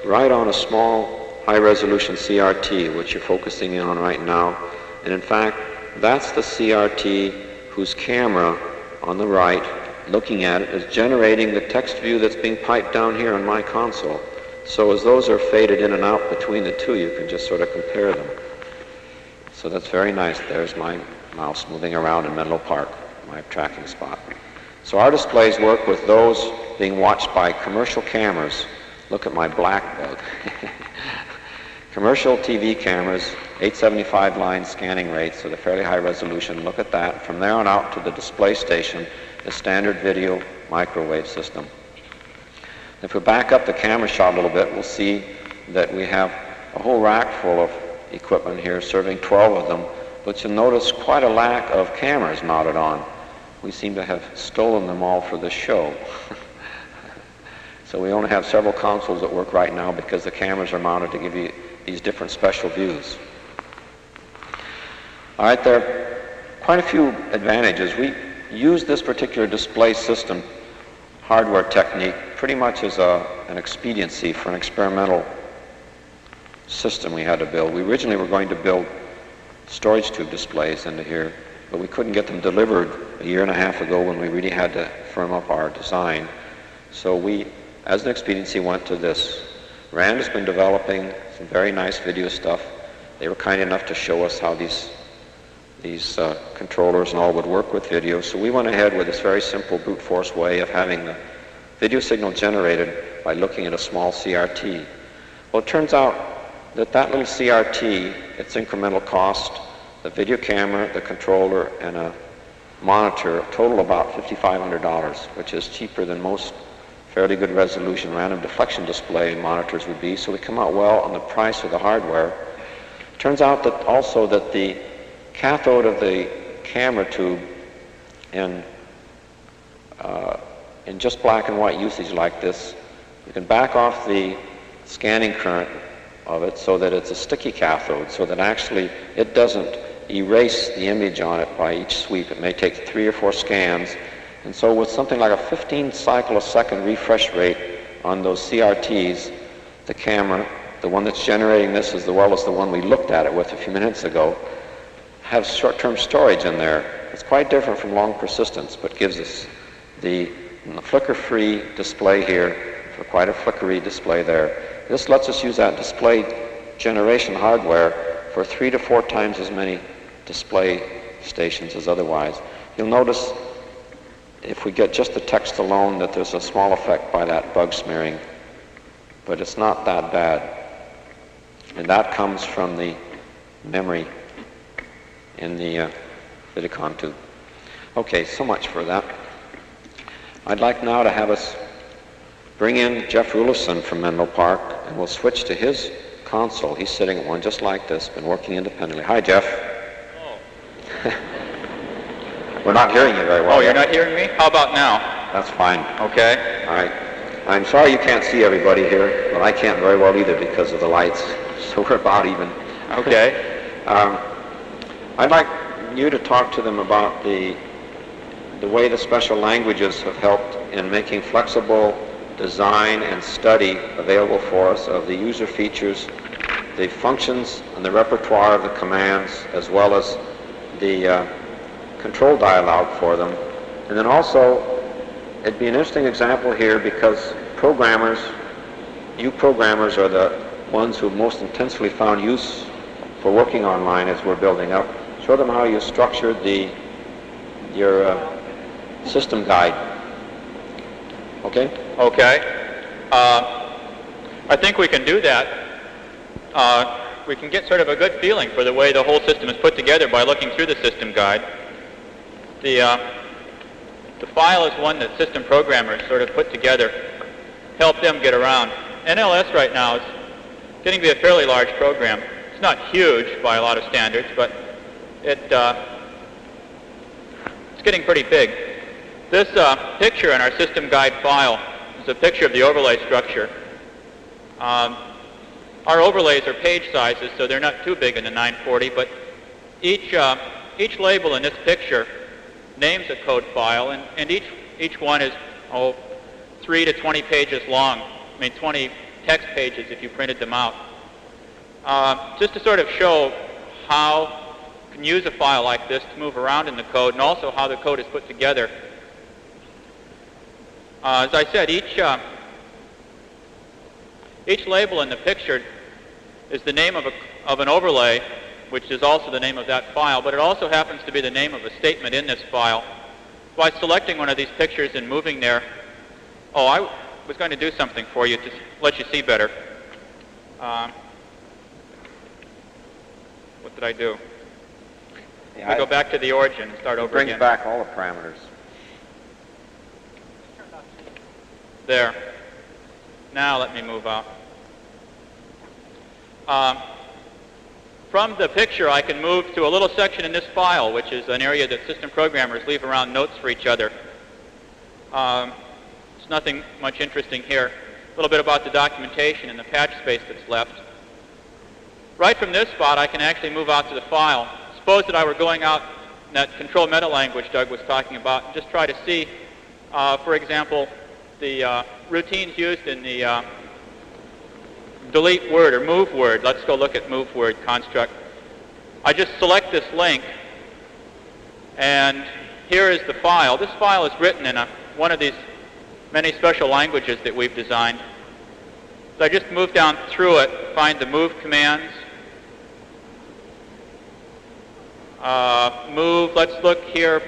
[SPEAKER 1] right on a small high-resolution CRT, which you're focusing in on right now. And in fact, that's the CRT whose camera on the right, looking at it, is generating the text view that's being piped down here on my console. So as those are faded in and out between the two, you can just sort of compare them. So that's very nice. There's my mouse moving around in Menlo Park, my tracking spot. So our displays work with those being watched by commercial cameras. Look at my black bug. Commercial TV cameras, 875 line scanning rates, so they're fairly high resolution. Look at that. From there on out to the display station, the standard video microwave system. If we back up the camera shot a little bit, we'll see that we have a whole rack full of equipment here, serving 12 of them, but you'll notice quite a lack of cameras mounted on. We seem to have stolen them all for this show. So we only have several consoles that work right now because the cameras are mounted to give you these different special views. All right, there are quite a few advantages. We use this particular display system hardware technique pretty much as an expediency for an experimental system we had to build. We originally were going to build storage tube displays into here, but we couldn't get them delivered a year and a half ago when we really had to firm up our design. So we, as an expediency, went to this. Rand has been developing some very nice video stuff. They were kind enough to show us how these controllers and all would work with video. So we went ahead with this very simple brute force way of having the video signal generated by looking at a small CRT. Well, it turns out that that little CRT, its incremental cost, the video camera, the controller, and a monitor total about $5,500, which is cheaper than most fairly good resolution random deflection display monitors would be. So we come out well on the price of the hardware. Turns out that also that the cathode of the camera tube in just black and white usage like this, you can back off the scanning current of it so that it's a sticky cathode, so that actually it doesn't erase the image on it by each sweep. It may take 3 or 4 scans. And so with something like a 15 cycle a second refresh rate on those CRTs, the camera, the one that's generating this as well as the one we looked at it with a few minutes ago, have short-term storage in there. It's quite different from long persistence, but gives us the flicker-free display here for quite a flickery display there. This lets us use that display generation hardware for 3 to 4 times as many display stations as otherwise. You'll notice if we get just the text alone that there's a small effect by that bug smearing, but it's not that bad. And that comes from the memory in the Vidicon tube. Okay, so much for that. I'd like now to have us bring in Jeff Rulison from Menlo Park, and we'll switch to his console. He's sitting at one just like this, been working independently. Hi, Jeff. Oh. We're not hearing you very well.
[SPEAKER 2] Oh, you're not hearing me? How about now?
[SPEAKER 1] That's fine.
[SPEAKER 2] Okay.
[SPEAKER 1] All right. I'm sorry you can't see everybody here, but I can't very well either because of the lights. So we're about even.
[SPEAKER 2] Okay.
[SPEAKER 1] I'd like you to talk to them about the way the special languages have helped in making flexible design and study available for us of the user features, the functions and the repertoire of the commands, as well as the control dialogue for them. And then also, it'd be an interesting example here because programmers you programmers are the ones who most intensely found use for working online as we're building up. Show them how you structured your system guide. Okay?
[SPEAKER 2] Okay. I think we can do that. We can get sort of a good feeling for the way the whole system is put together by looking through the system guide. The file is one that system programmers sort of put together, help them get around. NLS right now is getting to be a fairly large program. It's not huge by a lot of standards, but it's getting pretty big. This picture in our system guide file is a picture of the overlay structure. Our overlays are page sizes, so they're not too big in the 940, but each label in this picture names a code file, and each one is 3 to 20 pages long. I mean, 20 text pages if you printed them out. Just to sort of show how you can use a file like this to move around in the code, and also how the code is put together. As I said, each label in the picture is the name of an overlay, which is also the name of that file, but it also happens to be the name of a statement in this file. By selecting one of these pictures and moving there, I was going to do something for you to let you see better. What did I do?
[SPEAKER 1] Yeah,
[SPEAKER 2] I go back to the origin and start over
[SPEAKER 1] brings
[SPEAKER 2] again.
[SPEAKER 1] back all the parameters.
[SPEAKER 2] There. Now let me move out. From the picture, I can move to a little section in this file, which is an area that system programmers leave around notes for each other. There's nothing much interesting here. A little bit about the documentation and the patch space that's left. Right from this spot, I can actually move out to the file. Suppose that I were going out in that control meta language Doug was talking about and just try to see, for example, the routines used in the delete word or move word. Let's go look at move word construct. I just select this link, and here is the file. This file is written in one of these many special languages that we've designed. So I just move down through it, find the move commands. Move, let's look here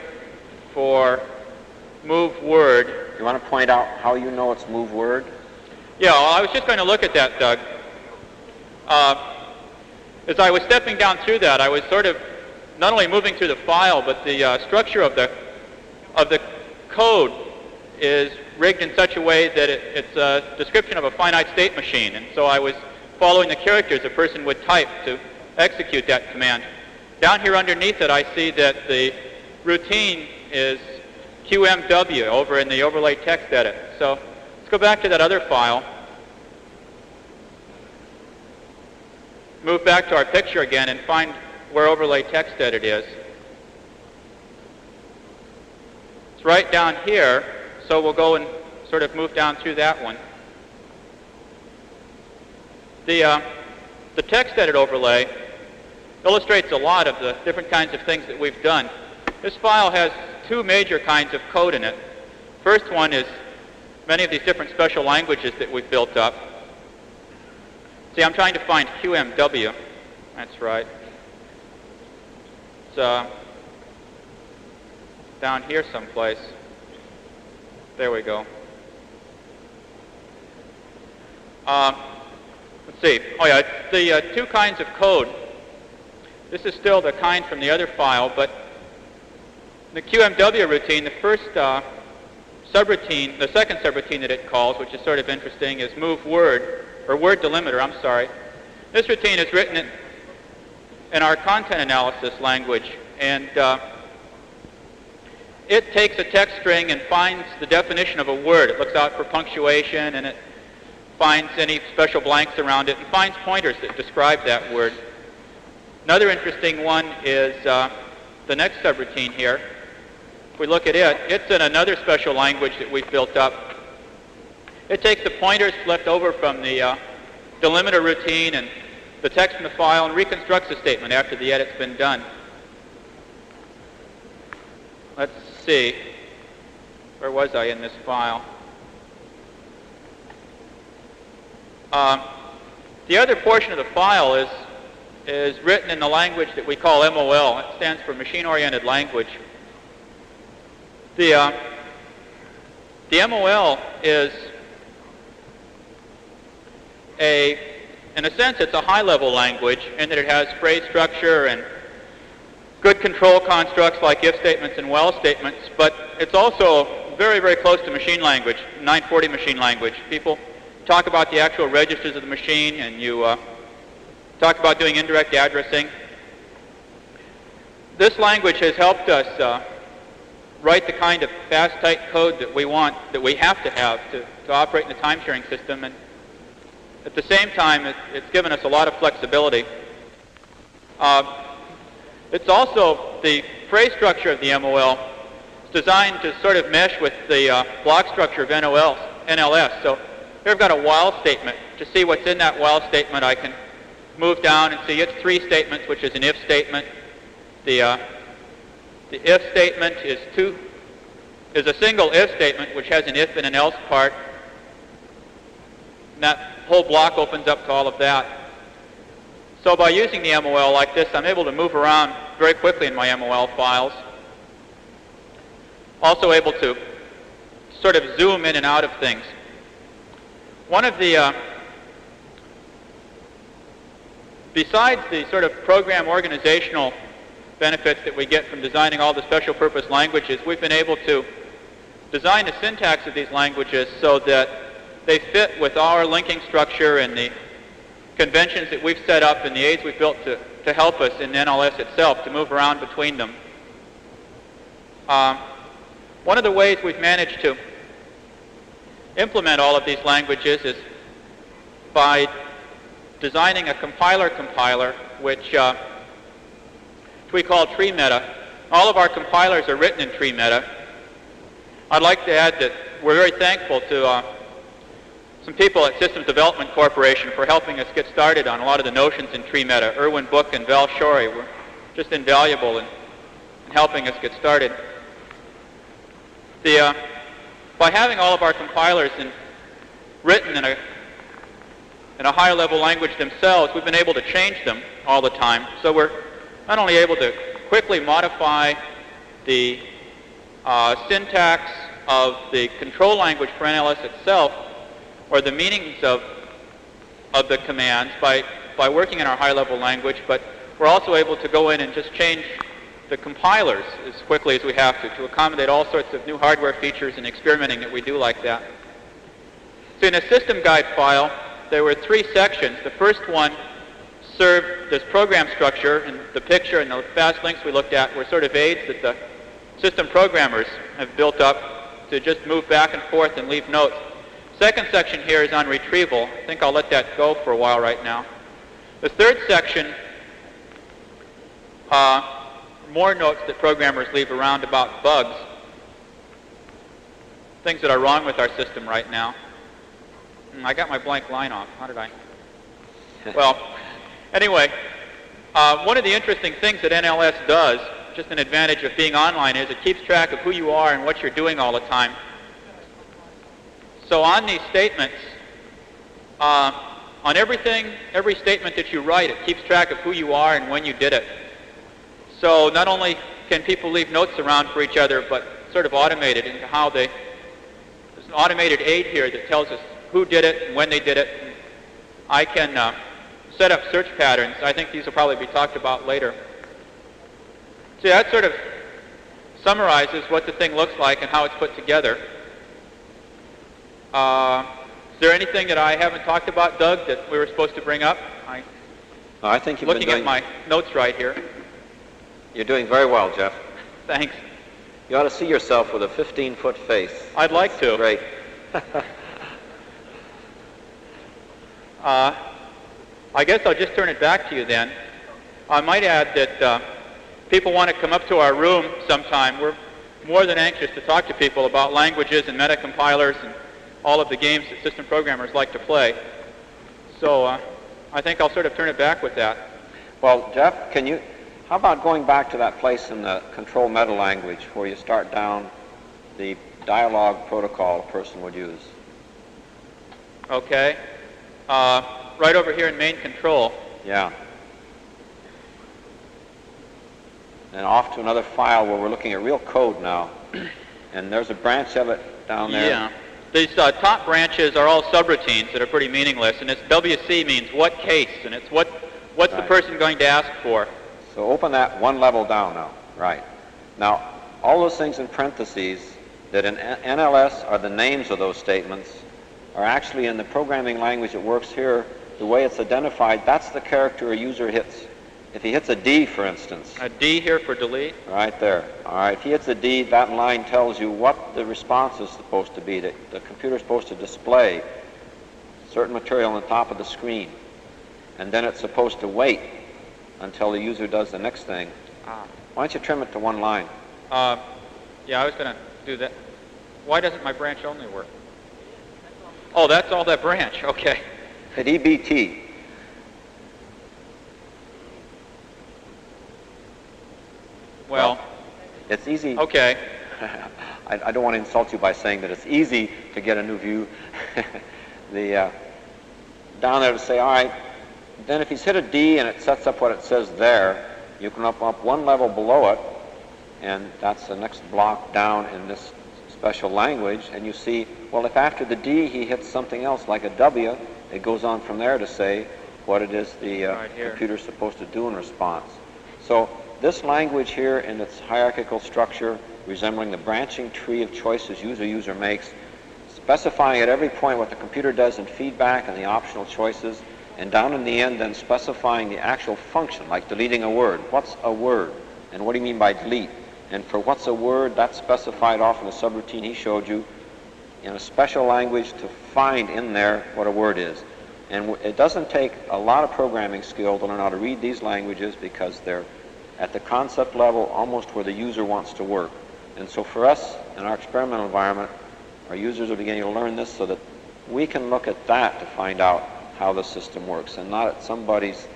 [SPEAKER 2] for move word.
[SPEAKER 1] You want to point out how you know it's move word?
[SPEAKER 2] Yeah, well, I was just going to look at that, Doug. As I was stepping down through that, I was sort of not only moving through the file, but the structure of the code is rigged in such a way that it's a description of a finite state machine. And so I was following the characters a person would type to execute that command. Down here underneath it, I see that the routine is QMW over in the overlay text edit. So let's go back to that other file. Move back to our picture again and find where overlay text edit is. It's right down here, so we'll go and sort of move down through that one. The text edit overlay illustrates a lot of the different kinds of things that we've done. This file has two major kinds of code in it. First one is many of these different special languages that we've built up. See, I'm trying to find QMW. That's right. It's down here someplace. There we go. Let's see. Oh yeah, it's the two kinds of code. This is still the kind from the other file, but the QMW routine, the first subroutine, the second subroutine that it calls, which is sort of interesting, is move word, or word delimiter, I'm sorry. This routine is written in our content analysis language, and it takes a text string and finds the definition of a word. It looks out for punctuation, and it finds any special blanks around it, and finds pointers that describe that word. Another interesting one is the next subroutine here. If we look at it, it's in another special language that we've built up. It takes the pointers left over from the delimiter routine and the text in the file and reconstructs the statement after the edit's been done. Let's see. Where was I in this file? The other portion of the file is written in the language that we call MOL. It stands for Machine-Oriented Language. The MOL is in a sense, it's a high-level language in that it has phrase structure and good control constructs like if statements and while statements, but it's also very, very close to machine language, 940 machine language. People talk about the actual registers of the machine, and you talk about doing indirect addressing. This language has helped us write the kind of fast, tight code that we want, that we have to have to operate in a time-sharing system, and at the same time, it's given us a lot of flexibility. It's also, the phrase structure of the MOL is designed to sort of mesh with the block structure of NLS. So here I've got a while statement. To see what's in that while statement, I can move down and see it's 3 statements, which is an if statement. The if statement is a single if statement, which has an if and an else part. And that whole block opens up to all of that. So by using the MOL like this, I'm able to move around very quickly in my MOL files. Also able to sort of zoom in and out of things. One of the, besides the sort of program organizational benefits that we get from designing all the special purpose languages, we've been able to design the syntax of these languages so that they fit with our linking structure and the conventions that we've set up and the aids we've built to help us in NLS itself to move around between them. One of the ways we've managed to implement all of these languages is by designing a compiler which we call tree meta. All of our compilers are written in tree meta. I'd like to add that we're very thankful to some people at Systems Development Corporation for helping us get started on a lot of the notions in tree meta. Erwin Book and Val Shorey were just invaluable in helping us get started. By having all of our compilers written in a higher level language themselves, we've been able to change them all the time. So we're not only able to quickly modify the syntax of the control language for NLS itself, or the meanings of the commands by working in our high-level language, but we're also able to go in and just change the compilers as quickly as we have to accommodate all sorts of new hardware features and experimenting that we do like that. So in a system guide file, there were 3 sections. The first one served this program structure, and the picture and the fast links we looked at were sort of aids that the system programmers have built up to just move back and forth and leave notes. Second section here is on retrieval. I think I'll let that go for a while right now. The third section, more notes that programmers leave around about bugs, things that are wrong with our system right now. I got my blank line off. How did I? Well, anyway, one of the interesting things that NLS does, just an advantage of being online, is it keeps track of who you are and what you're doing all the time. So on these statements, on every statement that you write, it keeps track of who you are and when you did it. So not only can people leave notes around for each other, but sort of automated into how there's an automated aid here that tells us who did it and when they did it. And I can set up search patterns. I think these will probably be talked about later. So that sort of summarizes what the thing looks like and how it's put together. Is there anything that I haven't talked about, Doug, that we were supposed to bring up?
[SPEAKER 1] I think you've
[SPEAKER 2] looking at my notes right here.
[SPEAKER 1] You're doing very well, Jeff.
[SPEAKER 2] Thanks.
[SPEAKER 1] You ought to see yourself with a 15-foot face.
[SPEAKER 2] I'd like to.
[SPEAKER 1] Great.
[SPEAKER 2] I guess I'll just turn it back to you then. I might add that people want to come up to our room sometime. We're more than anxious to talk to people about languages and meta-compilers and all of the games that system programmers like to play. So I think I'll sort of turn it back with that.
[SPEAKER 1] Well, Jeff, how about going back to that place in the control meta language where you start down the dialogue protocol a person would use?
[SPEAKER 2] Okay. right over here in main control.
[SPEAKER 1] Yeah. And off to another file where we're looking at real code now. And there's a branch of it down there.
[SPEAKER 2] Yeah. These top branches are all subroutines that are pretty meaningless, and it's WC means what case, and it's what's
[SPEAKER 1] Right.
[SPEAKER 2] the person going to ask for.
[SPEAKER 1] So open that one level down now. Right. Now, all those things in parentheses that in NLS are the names of those statements are actually in the programming language that works here, the way it's identified, that's the character a user hits. If he hits a D, for instance.
[SPEAKER 2] A D here for delete?
[SPEAKER 1] Right there. All right. If he hits a D, that line tells you what the response is supposed to be. The computer's supposed to display certain material on the top of the screen. And then it's supposed to wait until the user does the next thing. Why don't you trim it to one line?
[SPEAKER 2] Yeah, I was going to do that. Why doesn't my branch only work? Oh, that's all that branch. Okay.
[SPEAKER 1] Hit EBT.
[SPEAKER 2] Well,
[SPEAKER 1] it's easy.
[SPEAKER 2] Okay.
[SPEAKER 1] I don't want to insult you by saying that it's easy to get a new view. Down there to say, all right, then if he's hit a D and it sets up what it says there, you can up one level below it, and that's the next block down in this special language, and you see, well, if after the D he hits something else like a W, it goes on from there to say what it is the computer's supposed to do in response. So this language here in its hierarchical structure, resembling the branching tree of choices user makes, specifying at every point what the computer does in feedback and the optional choices, and down in the end then specifying the actual function, like deleting a word. What's a word? And what do you mean by delete? And for what's a word, that's specified off in the subroutine he showed you in a special language to find in there what a word is. And it doesn't take a lot of programming skill to learn how to read these languages because they're at the concept level almost where the user wants to work. And so for us in our experimental environment, our users are beginning to learn this so that we can look at that to find out how the system works and not at somebody's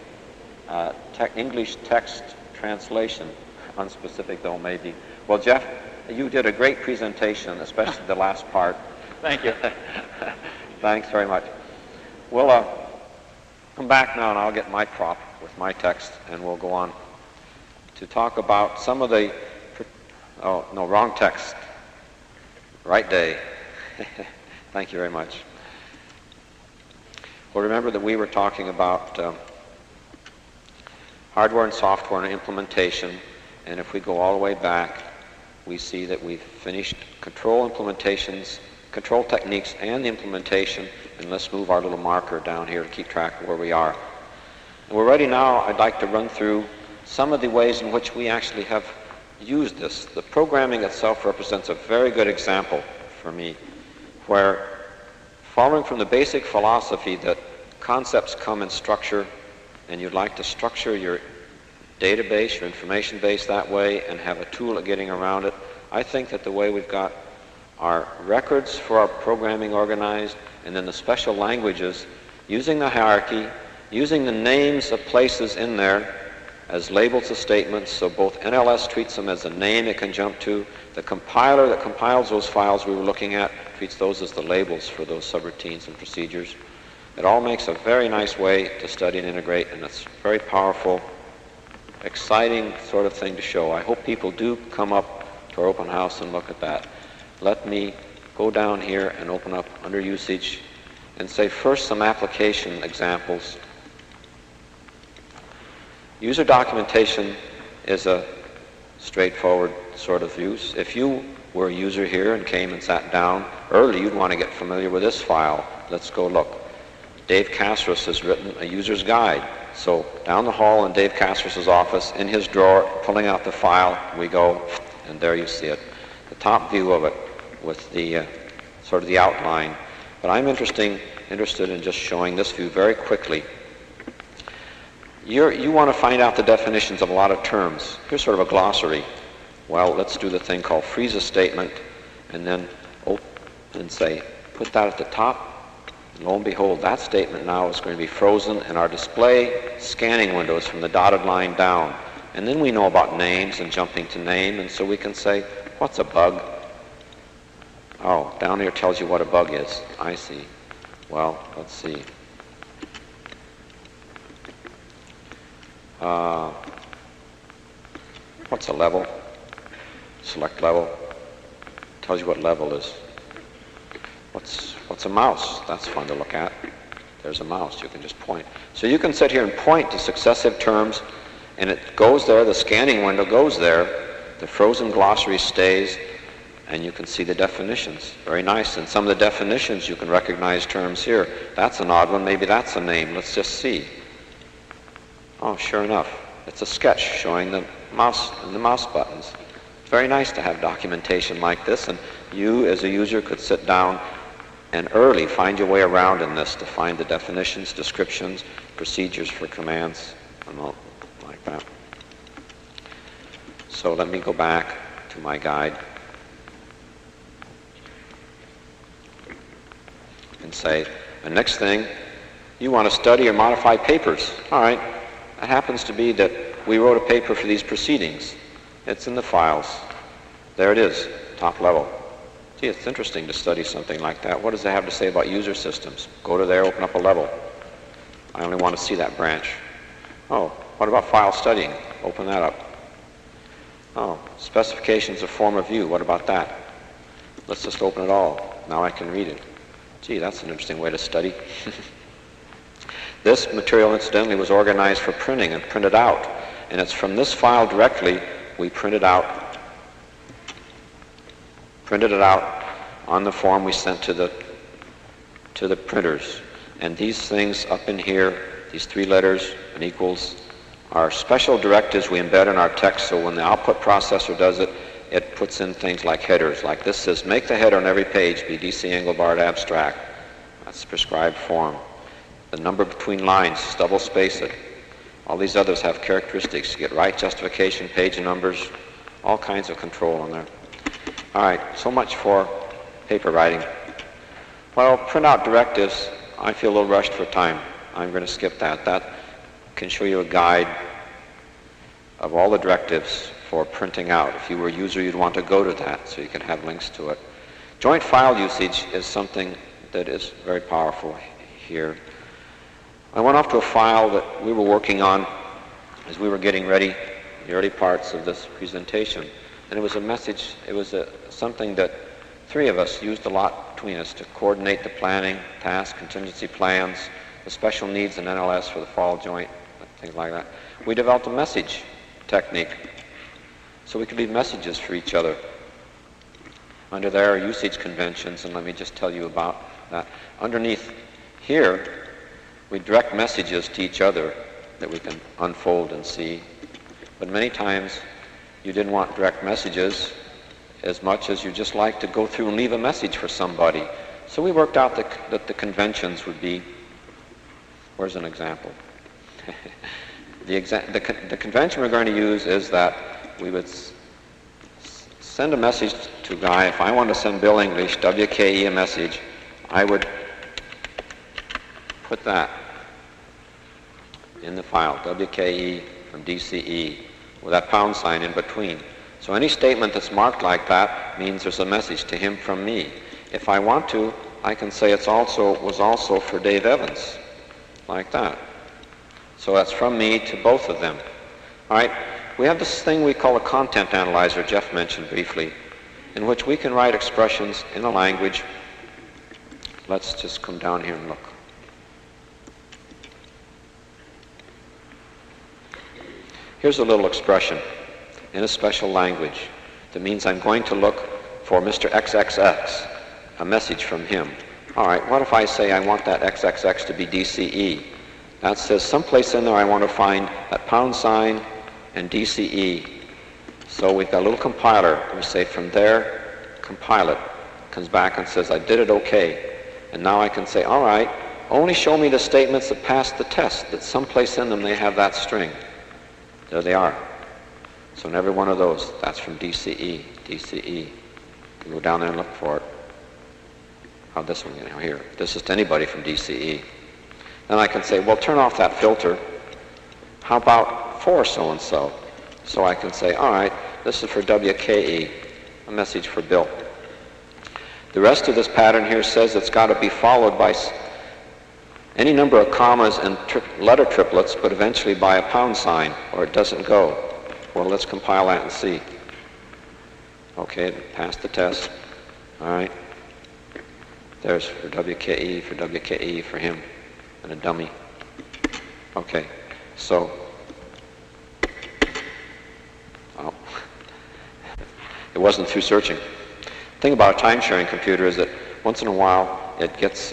[SPEAKER 1] English text translation, unspecific though maybe. Well, Jeff, you did a great presentation, especially the last part.
[SPEAKER 2] Thank you.
[SPEAKER 1] Thanks very much. We'll come back now and I'll get my prop with my text and we'll go on to talk about some of the, oh, no, wrong text. Right day. Thank you very much. Well, remember that we were talking about hardware and software and implementation, and if we go all the way back, we see that we've finished control implementations, control techniques, and the implementation, and let's move our little marker down here to keep track of where we are. And we're ready now. I'd like to run through some of the ways in which we actually have used this. The programming itself represents a very good example for me, where following from the basic philosophy that concepts come in structure, and you'd like to structure your database, your information base that way, and have a tool at getting around it, I think that the way we've got our records for our programming organized, and then the special languages, using the hierarchy, using the names of places in there as labels of statements, so both NLS treats them as a name it can jump to, the compiler that compiles those files we were looking at treats those as the labels for those subroutines and procedures. It all makes a very nice way to study and integrate, and it's very powerful, exciting sort of thing to show. I hope people do come up to our open house and look at that. Let me go down here and open up under usage and say first some application examples. User documentation is a straightforward sort of use. If you were a user here and came and sat down early, you'd want to get familiar with this file. Let's go look. Dave Kasserus has written a user's guide. So down the hall in Dave Kasserus' office, in his drawer, pulling out the file, we go, and there you see it. The top view of it with the sort of the outline. But I'm interested in just showing this view very quickly. You want to find out the definitions of a lot of terms. Here's sort of a glossary. Well, let's do the thing called freeze a statement, and then open and say, put that at the top. And lo and behold, that statement now is going to be frozen in our display scanning windows from the dotted line down. And then we know about names and jumping to name, and so we can say, what's a bug? Oh, down here tells you what a bug is. I see. Well, let's see. What's a level? Select level. Tells you what level is. What's a mouse? That's fun to look at. There's a mouse. You can just point. So you can sit here and point to successive terms, and it goes there. The scanning window goes there. The frozen glossary stays, and you can see the definitions. Very nice. And some of the definitions you can recognize terms here. That's an odd one. Maybe that's a name. Let's just see. Oh, sure enough. It's a sketch showing the mouse and the mouse buttons. It's very nice to have documentation like this, and you as a user could sit down and early find your way around in this to find the definitions, descriptions, procedures for commands, and all like that. So let me go back to my guide and say, the next thing, you want to study or modify papers. All right, it happens to be that we wrote a paper for these proceedings. It's in the files. There it is, top level. Gee, it's interesting to study something like that. What does it have to say about user systems? Go to there, open up a level. I only want to see that branch. Oh, what about file studying? Open that up. Oh, specifications of form of view. What about that? Let's just open it all. Now I can read it. Gee, that's an interesting way to study. This material, incidentally, was organized for printing and printed out. And it's from this file directly we printed it out on the form we sent to the printers. And these things up in here, these three letters and equals, are special directives we embed in our text, so when the output processor does it, it puts in things like headers. Like this says, make the header on every page be DC Engelbart abstract. That's the prescribed form. The number between lines, double space it. All these others have characteristics. You get right justification, page numbers, all kinds of control on there. All right, so much for paper writing. Well, printout directives, I feel a little rushed for time. I'm going to skip that. That can show you a guide of all the directives for printing out. If you were a user, you'd want to go to that so you can have links to it. Joint file usage is something that is very powerful here. I went off to a file that we were working on as we were getting ready, the early parts of this presentation. And it was a message, it was something that three of us used a lot between us to coordinate the planning, task, contingency plans, the special needs and NLS for the fall joint, things like that. We developed a message technique so we could leave messages for each other. Under there are usage conventions, and let me just tell you about that. Underneath here, we direct messages to each other that we can unfold and see. But many times you didn't want direct messages as much as you just like to go through and leave a message for somebody. So we worked out that the conventions would be, where's an example? The convention we're going to use is that we would send a message to a guy. If I wanted to send Bill English, WKE, a message, I would put that in the file, WKE from DCE, with that pound sign in between. So any statement that's marked like that means there's a message to him from me. If I want to, I can say was also for Dave Evans, like that. So that's from me to both of them. All right, we have this thing we call a content analyzer, Jeff mentioned briefly, in which we can write expressions in a language. Let's just come down here and look. Here's a little expression in a special language that means I'm going to look for Mr. XXX, a message from him. All right, what if I say I want that XXX to be DCE? That says someplace in there I want to find that pound sign and DCE. So we've got a little compiler. We say from there, compile it. Comes back and says I did it okay. And now I can say, all right, only show me the statements that passed the test, that someplace in them they have that string. There they are. So in every one of those, that's from DCE, DCE. You can go down there and look for it. How this one, here. This is to anybody from DCE. Then I can say, well, turn off that filter. How about for so-and-so? So I can say, all right, this is for WKE, a message for Bill. The rest of this pattern here says it's got to be followed by Any number of commas and letter triplets, but eventually by a pound sign, or it doesn't go. Well, let's compile that and see. Okay, it passed the test. All right. There's for WKE for him, and a dummy. Okay, so, well, it wasn't through searching. The thing about a time-sharing computer is that once in a while it gets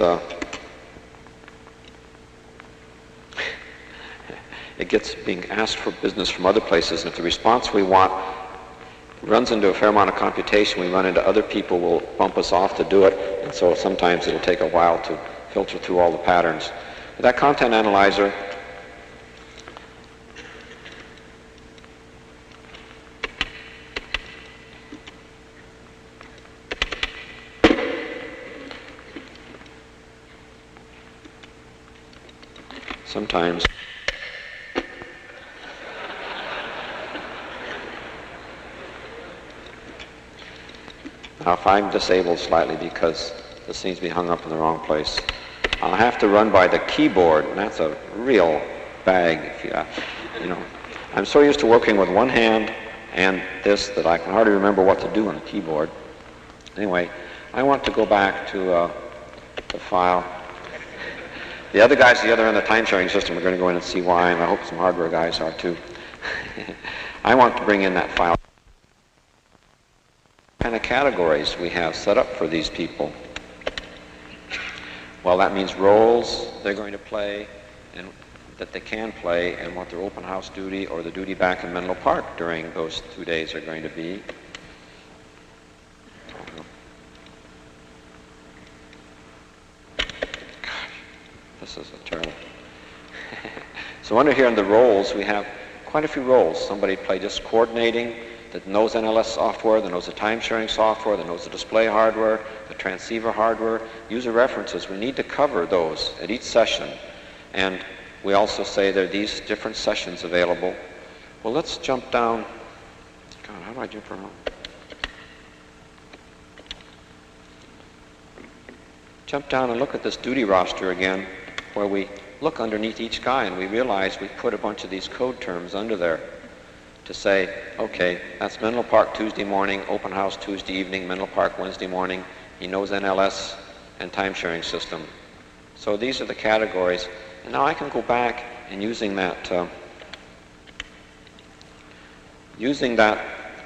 [SPEAKER 1] being asked for business from other places, and if the response we want runs into a fair amount of computation, we run into other people will bump us off to do it, and so sometimes it'll take a while to filter through all the patterns. But that content analyzer sometimes now, if I'm disabled slightly because this seems to be hung up in the wrong place, I'll have to run by the keyboard, and that's a real bag. If you know, I'm so used to working with one hand and this that I can hardly remember what to do on the keyboard. Anyway, I want to go back to the file. The other guys at the other end of the time-sharing system are going to go in and see why, and I hope some hardware guys are too. I want to bring in that file. What kind of categories we have set up for these people? Well, that means roles they're going to play and that they can play, and what their open house duty or the duty back in Menlo Park during those 2 days are going to be. This is a terrible. So under here in the roles, we have quite a few roles. Somebody play just coordinating, that knows NLS software, that knows the time-sharing software, that knows the display hardware, the transceiver hardware, user references. We need to cover those at each session. And we also say there are these different sessions available. Well, let's jump down. God, how do I jump around? Jump down and look at this duty roster again, where we look underneath each guy and we realize we put a bunch of these code terms under there to say, okay, that's Menlo Park Tuesday morning, open house Tuesday evening, Menlo Park Wednesday morning. He knows NLS and time-sharing system. So these are the categories. And now I can go back and using that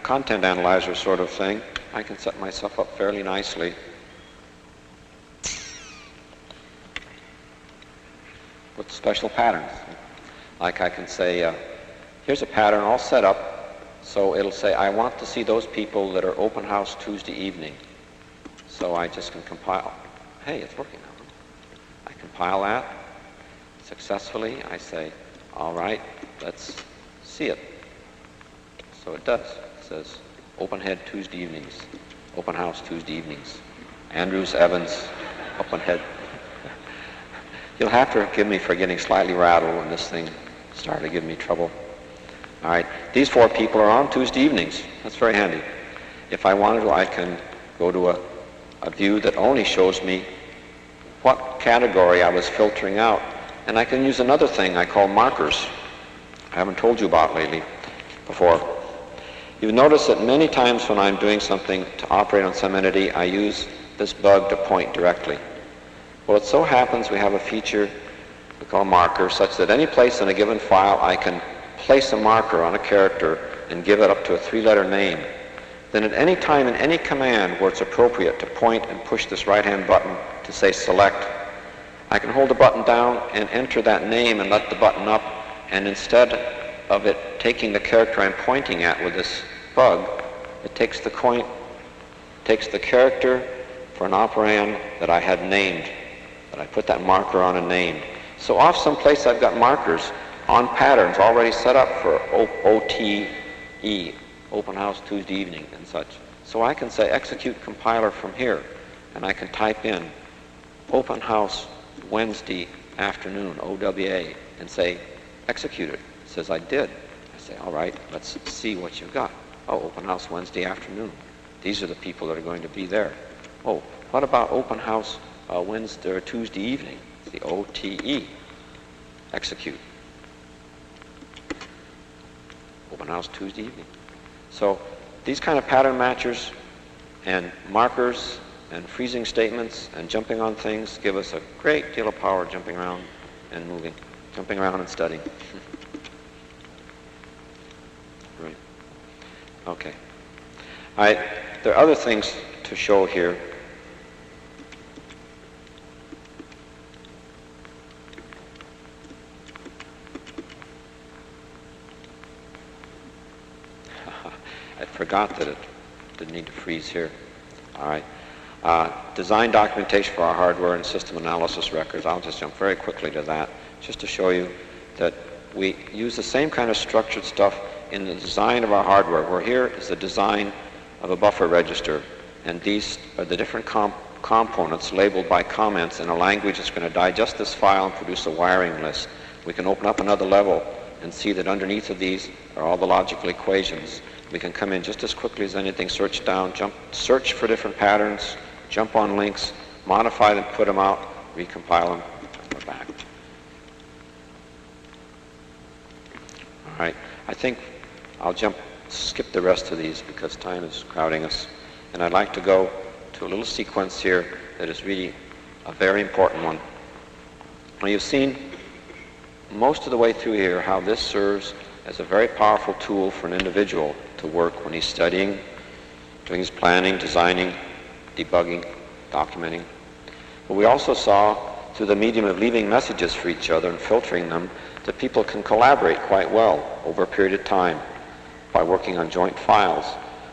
[SPEAKER 1] content analyzer sort of thing, I can set myself up fairly nicely. With special patterns. Like I can say, here's a pattern all set up, so it'll say, I want to see those people that are open house Tuesday evening. So I just can compile. Hey, it's working now. I compile that successfully. I say, all right, let's see it. So it does. It says, open head Tuesday evenings, open house Tuesday evenings. Andrews, Evans, open head. You'll have to forgive me for getting slightly rattled when this thing started giving me trouble. All right, these 4 people are on Tuesday evenings. That's very handy. If I wanted to, I can go to a view that only shows me what category I was filtering out. And I can use another thing I call markers. I haven't told you about lately before. You've noticed that many times when I'm doing something to operate on some entity, I use this bug to point directly. Well, it so happens we have a feature we call marker, such that any place in a given file I can place a marker on a character and give it up to a 3-letter name. Then at any time in any command where it's appropriate to point and push this right-hand button to say select, I can hold the button down and enter that name and let the button up, and instead of it taking the character I'm pointing at with this bug, it takes the character for an operand that I had named, that I put that marker on and named. So off someplace I've got markers on patterns already set up for OTE, open house Tuesday evening and such. So I can say execute compiler from here, and I can type in open house Wednesday afternoon, OWA, and say execute it. It says I did. I say, all right, let's see what you've got. Oh, open house Wednesday afternoon. These are the people that are going to be there. Oh, what about open house Wednesday or Tuesday evening? See, the OTE, execute. Oh, but now it's Tuesday evening. So these kind of pattern matchers and markers and freezing statements and jumping on things give us a great deal of power jumping around and moving, jumping around and studying. Right. Okay. All right. There are other things to show here. I forgot that it didn't need to freeze here. All right. Design documentation for our hardware and system analysis records. I'll just jump very quickly to that, just to show you that we use the same kind of structured stuff in the design of our hardware, where here is the design of a buffer register, and these are the different components labeled by comments in a language that's going to digest this file and produce a wiring list. We can open up another level and see that underneath of these are all the logical equations. We can come in just as quickly as anything, search down, search for different patterns, jump on links, modify them, put them out, recompile them, and we're back. All right, I think I'll skip the rest of these because time is crowding us. And I'd like to go to a little sequence here that is really a very important one. Now you've seen most of the way through here how this serves as a very powerful tool for an individual to work when he's studying, doing his planning, designing, debugging, documenting. But we also saw through the medium of leaving messages for each other and filtering them that people can collaborate quite well over a period of time by working on joint files.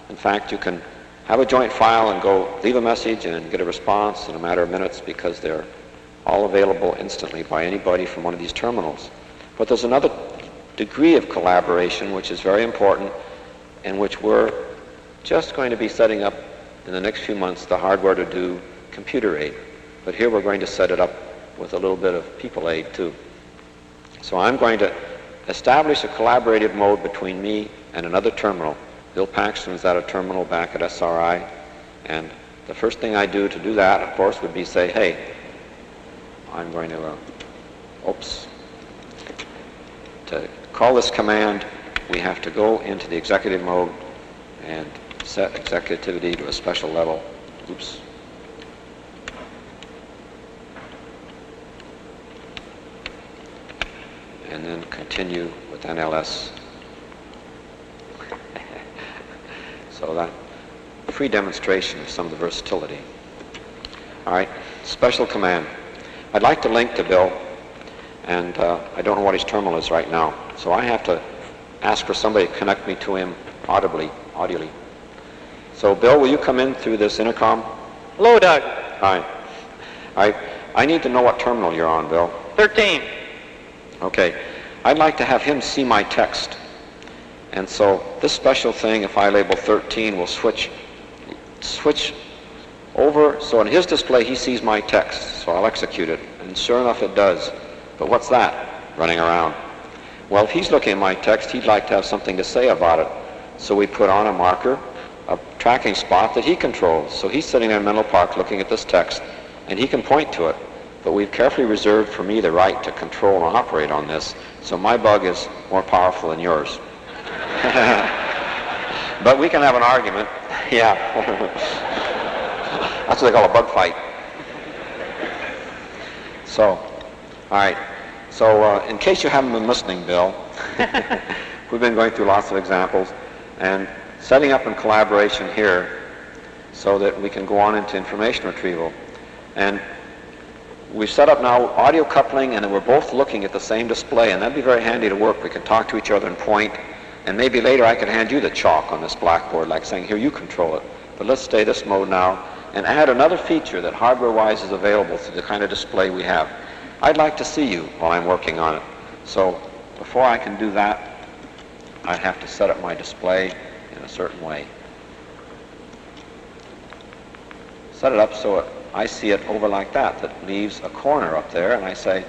[SPEAKER 1] In fact, you can have a joint file and go leave a message and get a response in a matter of minutes because they're all available instantly by anybody from one of these terminals. But there's another degree of collaboration which is very important and which we're just going to be setting up in the next few months the hardware to do computer aid. But here we're going to set it up with a little bit of people aid too. So I'm going to establish a collaborative mode between me and another terminal. Bill Paxton's at a terminal back at SRI, and the first thing I do to do that, of course, would be say, hey, I'm going to, to call this command, we have to go into the executive mode and set executivity to a special level. Oops. And then continue with NLS. So that free demonstration of some of the versatility. All right, special command. I'd like to link to Bill, and I don't know what his terminal is right now, so I have to ask for somebody to connect me to him audibly. So Bill, will you come in through this intercom?
[SPEAKER 2] Hello, Doug.
[SPEAKER 1] Hi. I need to know what terminal you're on, Bill.
[SPEAKER 2] 13.
[SPEAKER 1] Okay. I'd like to have him see my text. And so this special thing, if I label 13, will switch over. So in his display, he sees my text. So I'll execute it. And sure enough, it does. But what's that running around? Well, if he's looking at my text, he'd like to have something to say about it. So we put on a marker, a tracking spot that he controls. So he's sitting there in Menlo Park looking at this text, and he can point to it. But we've carefully reserved for me the right to control and operate on this. So my bug is more powerful than yours. But we can have an argument. Yeah. That's what they call a bug fight. So, all right. So in case you haven't been listening, Bill, we've been going through lots of examples and setting up in collaboration here so that we can go on into information retrieval. And we've set up now audio coupling, and then we're both looking at the same display, and that'd be very handy to work. We can talk to each other and point, and maybe later I could hand you the chalk on this blackboard, like saying, here, you control it. But let's stay this mode now and add another feature that hardware-wise is available through the kind of display we have. I'd like to see you while I'm working on it. So before I can do that, I'd have to set up my display in a certain way. Set it up so I see it over like that. That leaves a corner up there, and I say,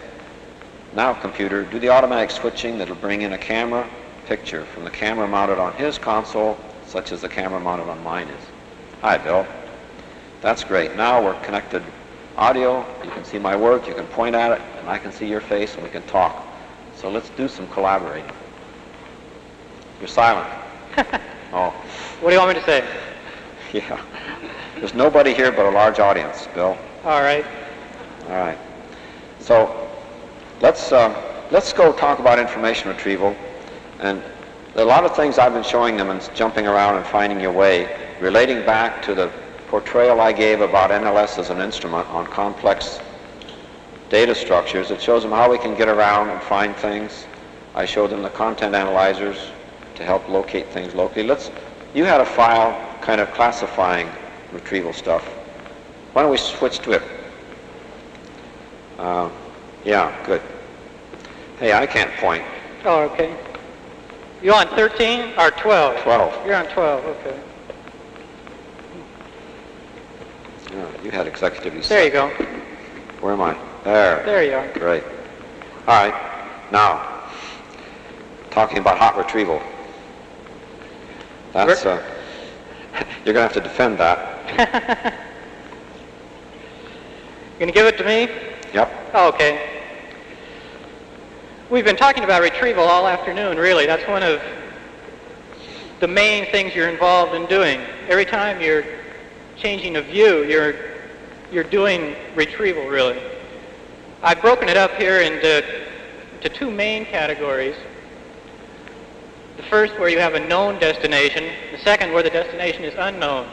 [SPEAKER 1] now computer, do the automatic switching that'll bring in a camera picture from the camera mounted on his console, such as the camera mounted on mine is. Hi, Bill. That's great. Now we're connected audio, you can see my words, you can point at it, and I can see your face, and we can talk. So let's do some collaborating. You're silent. Oh.
[SPEAKER 2] What do you want me to say?
[SPEAKER 1] Yeah. There's nobody here but a large audience, Bill.
[SPEAKER 2] All right.
[SPEAKER 1] All right. So let's go talk about information retrieval. And a lot of things I've been showing them and jumping around and finding your way, relating back to the portrayal I gave about NLS as an instrument on complex data structures. It shows them how we can get around and find things. I showed them the content analyzers to help locate things locally. You had a file kind of classifying retrieval stuff. Why don't we switch to it? Yeah, good. Hey, I can't point.
[SPEAKER 2] Oh, okay. You on 13 or 12?
[SPEAKER 1] 12.
[SPEAKER 2] You're on 12, okay.
[SPEAKER 1] Yeah, you had executive.
[SPEAKER 2] There you go.
[SPEAKER 1] Where am I? There.
[SPEAKER 2] There you are.
[SPEAKER 1] Great. All right. Now, talking about hot retrieval. That's, you're going to have to defend that.
[SPEAKER 2] You going to give it to me?
[SPEAKER 1] Yep.
[SPEAKER 2] Oh, okay. We've been talking about retrieval all afternoon, really. That's one of the main things you're involved in doing. Every time you're changing a view, you're doing retrieval, really. I've broken it up here into two main categories. The first where you have a known destination, the second where the destination is unknown.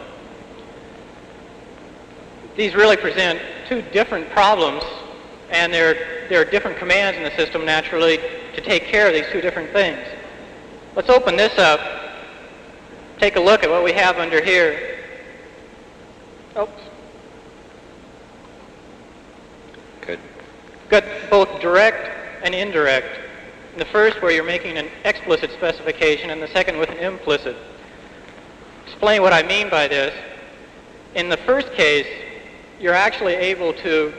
[SPEAKER 2] These really present two different problems, and there are different commands in the system, naturally, to take care of these two different things. Let's open this up, take a look at what we have under here. Oops.
[SPEAKER 1] Good.
[SPEAKER 2] Got both direct and indirect. In the first, where you're making an explicit specification, and the second with an implicit. Explain what I mean by this. In the first case, you're actually able to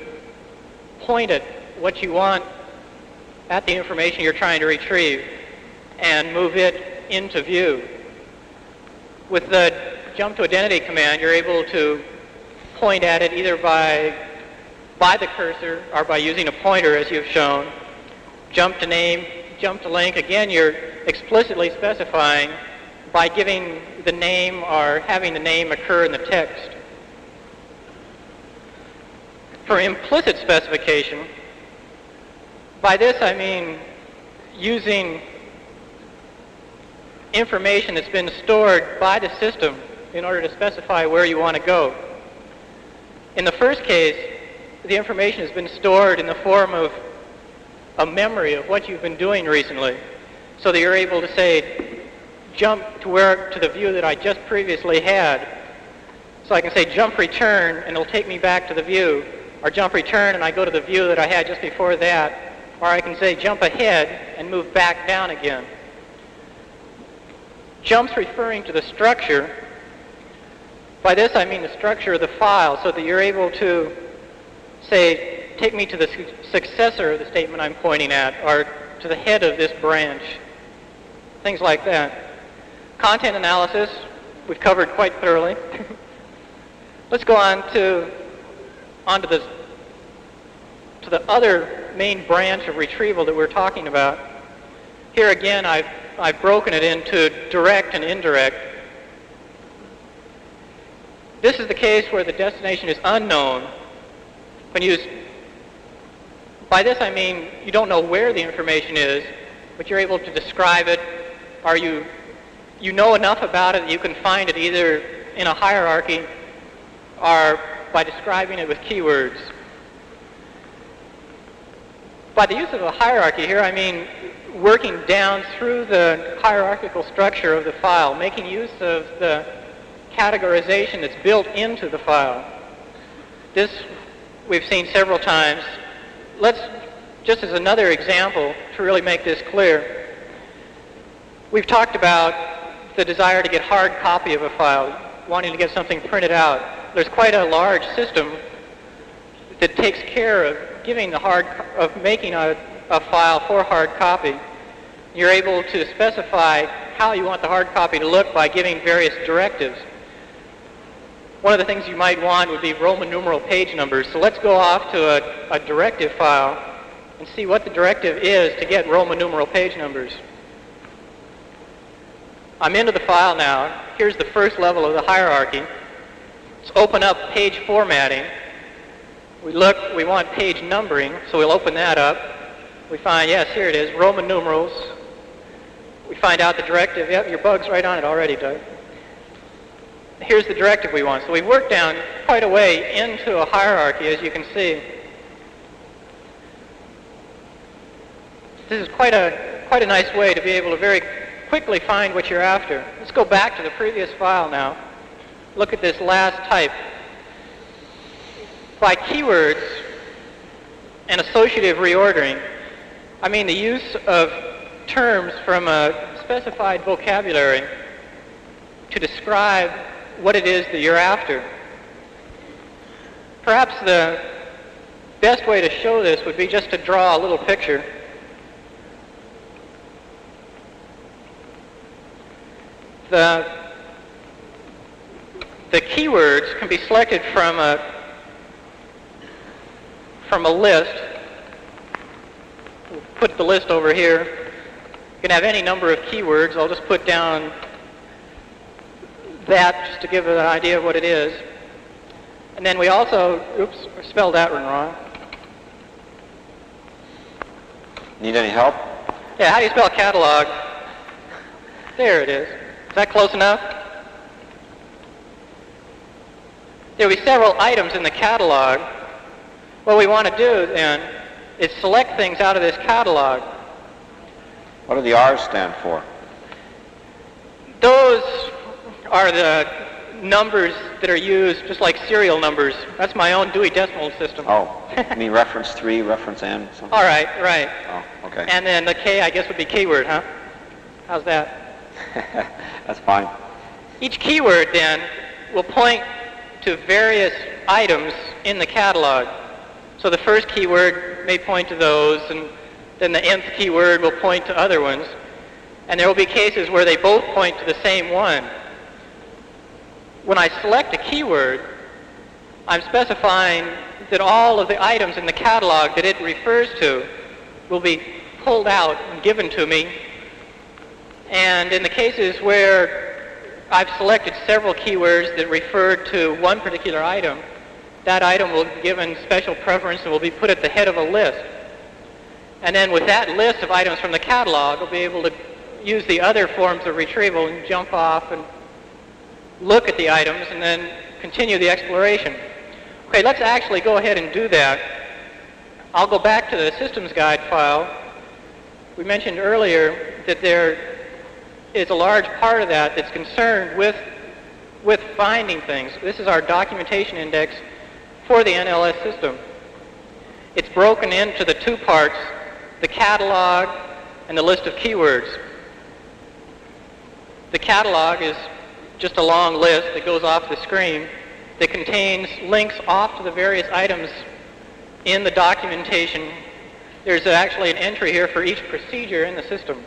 [SPEAKER 2] point at what you want at the information you're trying to retrieve and move it into view. With the jump to identity command, you're able to point at it either by the cursor or by using a pointer, as you've shown. Jump to name, jump to link. Again, you're explicitly specifying by giving the name or having the name occur in the text. For implicit specification, by this I mean using information that's been stored by the system in order to specify where you want to go. In the first case, the information has been stored in the form of a memory of what you've been doing recently, so that you're able to say, jump to the view that I just previously had. So I can say jump return, and it'll take me back to the view, or jump return and I go to the view that I had just before that, or I can say jump ahead and move back down again. Jumps referring to the structure. By this I mean the structure of the file, so that you're able to say, take me to the successor of the statement I'm pointing at, or to the head of this branch. Things like that. Content analysis, we've covered quite thoroughly. Let's go on to the other main branch of retrieval that we're talking about. Here again, I've broken it into direct and indirect. This is the case where the destination is unknown. By this I mean you don't know where the information is, but you're able to describe it, or you know enough about it that you can find it either in a hierarchy or by describing it with keywords. By the use of a hierarchy here, I mean working down through the hierarchical structure of the file, making use of the categorization that's built into the file. This we've seen several times. Let's, just as another example to really make this clear, we've talked about the desire to get hard copy of a file, wanting to get something printed out. There's quite a large system that takes care of making a file for hard copy. You're able to specify how you want the hard copy to look by giving various directives.
[SPEAKER 3] one of the things you might want would be Roman numeral page numbers. So let's go off to a directive file and see what the directive is to get Roman numeral page numbers. I'm into the file now. Here's the first level of the hierarchy. Let's open up page formatting. We look, we want page numbering, so we'll open that up. We find, yes, here it is, Roman numerals. We find out the directive. Yep, your bug's right on it already, Doug. Here's the directive we want. So we've worked down quite a way into a hierarchy, as you can see. This is quite a nice way to be able to very quickly find what you're after. Let's go back to the previous file now. Look at this last type. By keywords and associative reordering, I mean the use of terms from a specified vocabulary to describe what it is that you're after. Perhaps the best way to show this would be just to draw a little picture. The keywords can be selected from a list. We'll put the list over here. You can have any number of keywords. I'll just put down that just to give an idea of what it is. And then we also, oops, I spelled that one wrong.
[SPEAKER 1] Need any help?
[SPEAKER 3] Yeah, how do you spell catalog? There it is. Is that close enough? There will be several items in the catalog. What we want to do then is select things out of this catalog.
[SPEAKER 1] What do the R's stand for?
[SPEAKER 3] Those are the numbers that are used just like serial numbers. That's my own Dewey Decimal System.
[SPEAKER 1] Oh, you mean reference 3, reference N, something?
[SPEAKER 3] All right, right.
[SPEAKER 1] Oh, okay.
[SPEAKER 3] And then the K, I guess, would be keyword, huh? How's that?
[SPEAKER 1] That's fine.
[SPEAKER 3] Each keyword then will point to various items in the catalog. So the first keyword may point to those, and then the nth keyword will point to other ones. And there will be cases where they both point to the same one. When I select a keyword, I'm specifying that all of the items in the catalog that it refers to will be pulled out and given to me. And in the cases where I've selected several keywords that refer to one particular item, that item will be given special preference and will be put at the head of a list. And then with that list of items from the catalog, I'll be able to use the other forms of retrieval and jump off and look at the items and then continue the exploration. Okay, let's actually go ahead and do that. I'll go back to the systems guide file. We mentioned earlier that there is a large part of that that's concerned with finding things. This is our documentation index for the NLS system. It's broken into the two parts, the catalog and the list of keywords. The catalog is just a long list that goes off the screen that contains links off to the various items in the documentation. There's actually an entry here for each procedure in the system.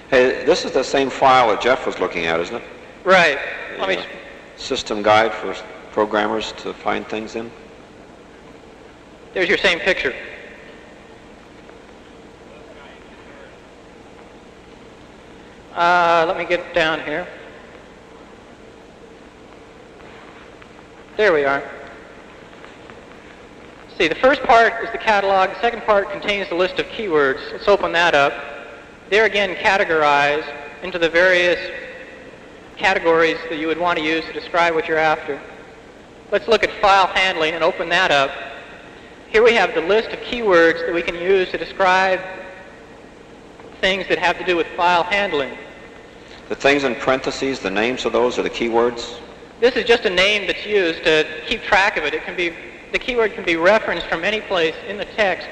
[SPEAKER 1] Hey, this is the same file that Jeff was looking at, isn't it?
[SPEAKER 3] Right. Let me
[SPEAKER 1] system guide for programmers to find things in.
[SPEAKER 3] There's your same picture. Let me get down here. There we are. See, the first part is the catalog. The second part contains the list of keywords. Let's open that up. They're again categorized into the various categories that you would want to use to describe what you're after. Let's look at file handling and open that up. Here we have the list of keywords that we can use to describe things that have to do with file handling.
[SPEAKER 1] The things in parentheses, the names of those are the keywords?
[SPEAKER 3] This is just a name that's used to keep track of it. The keyword can be referenced from any place in the text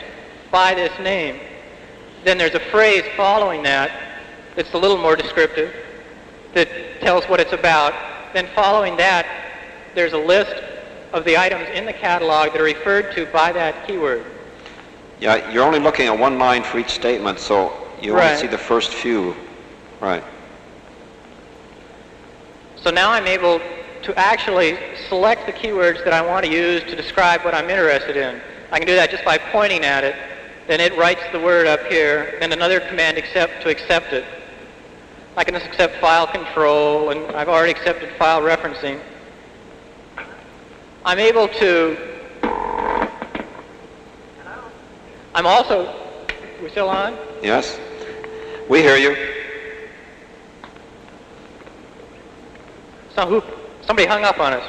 [SPEAKER 3] by this name. Then there's a phrase following that that's a little more descriptive that tells what it's about. Then following that, there's a list of the items in the catalog that are referred to by that keyword.
[SPEAKER 1] Yeah, you're only looking at one line for each statement, so you only see the first few. Right.
[SPEAKER 3] So now I'm able to actually select the keywords that I want to use to describe what I'm interested in. I can do that just by pointing at it. Then it writes the word up here, and another command to accept it. I can just accept file control, and I've already accepted file referencing. I'm able to, I'm also, we still on?
[SPEAKER 1] Yes, we hear you.
[SPEAKER 3] Somebody hung up on us.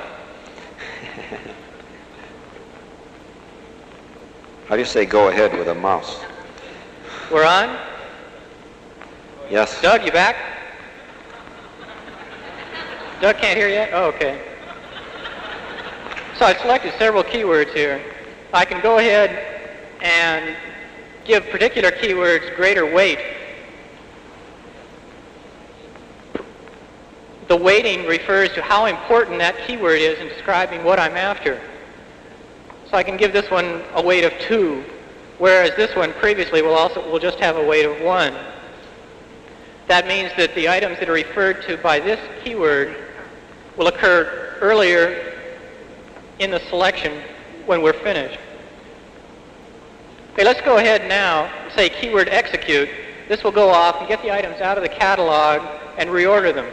[SPEAKER 1] How do you say go ahead with a mouse?
[SPEAKER 3] We're on?
[SPEAKER 1] Yes.
[SPEAKER 3] Doug, you back? Doug can't hear yet? Oh, okay. So I've selected several keywords here. I can go ahead and give particular keywords greater weight. The weighting refers to how important that keyword is in describing what I'm after. So I can give this one a weight of 2, whereas this one previously will just have a weight of 1. That means that the items that are referred to by this keyword will occur earlier in the selection when we're finished. Okay, let's go ahead now and say keyword execute. This will go off and get the items out of the catalog and reorder them.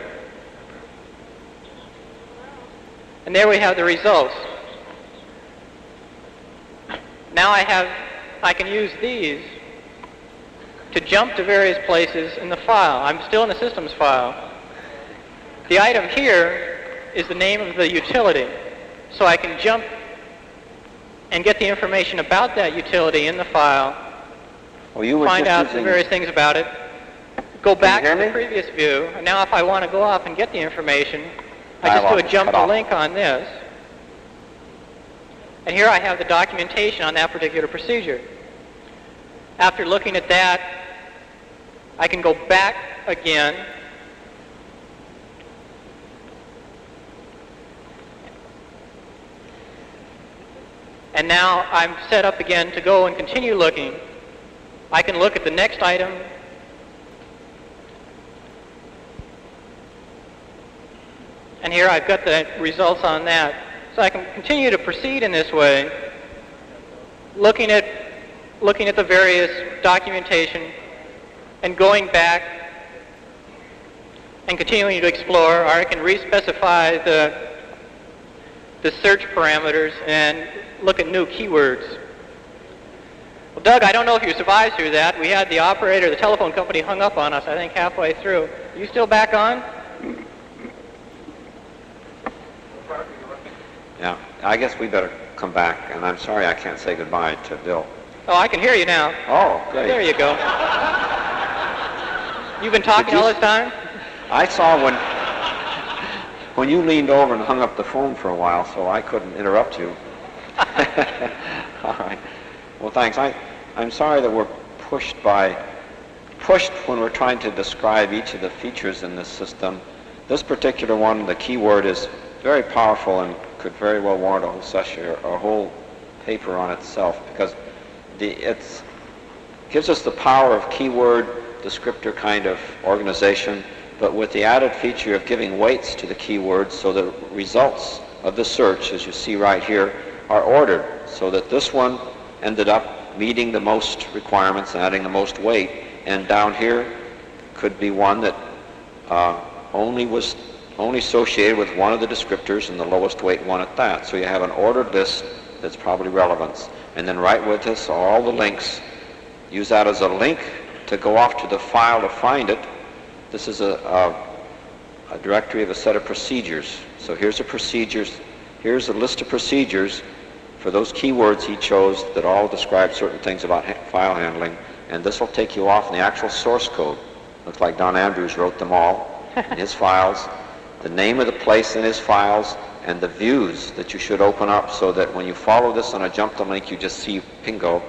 [SPEAKER 3] And there we have the results. Now I can use these to jump to various places in the file. I'm still in the systems file. The item here is the name of the utility. So I can jump and get the information about that utility in the file, find out the various things about it, go back to the previous view, and now if I want to go off and get the information, I just do a jump to link on this. And here I have the documentation on that particular procedure. After looking at that, I can go back again and now I'm set up again to go and continue looking. I can look at the next item. And here I've got the results on that. So I can continue to proceed in this way, looking at the various documentation and going back and continuing to explore, or I can re-specify the search parameters and look at new keywords. Well, Doug, I don't know if you survived through that. We had the operator, the telephone company, hung up on us, I think, halfway through. Are you still back on?
[SPEAKER 1] Yeah, I guess we better come back, and I'm sorry I can't say goodbye to Bill.
[SPEAKER 3] Oh, I can hear you now.
[SPEAKER 1] Oh, great.
[SPEAKER 3] There you go. You've been talking all this time?
[SPEAKER 1] I saw when you leaned over and hung up the phone for a while, so I couldn't interrupt you. All right. Well, thanks. I'm sorry that we're pushed when we're trying to describe each of the features in this system. This particular one, the keyword, is very powerful and could very well warrant a whole session or a whole paper on itself, because it gives us the power of keyword descriptor kind of organization, but with the added feature of giving weights to the keywords so the results of the search, as you see right here, are ordered so that this one ended up meeting the most requirements and adding the most weight, and down here could be one that only associated with one of the descriptors and the lowest weight one at that. So you have an ordered list that's probably relevance. And then right with this, all the links. Use that as a link to go off to the file to find it. This is a directory of a set of procedures. So here's the procedures. Here's a list of procedures for those keywords he chose that all describe certain things about file handling. And this will take you off in the actual source code. Looks like Don Andrews wrote them all in his files. The name of the place in his files, and the views that you should open up so that when you follow this on a jump to link, you just see pingo,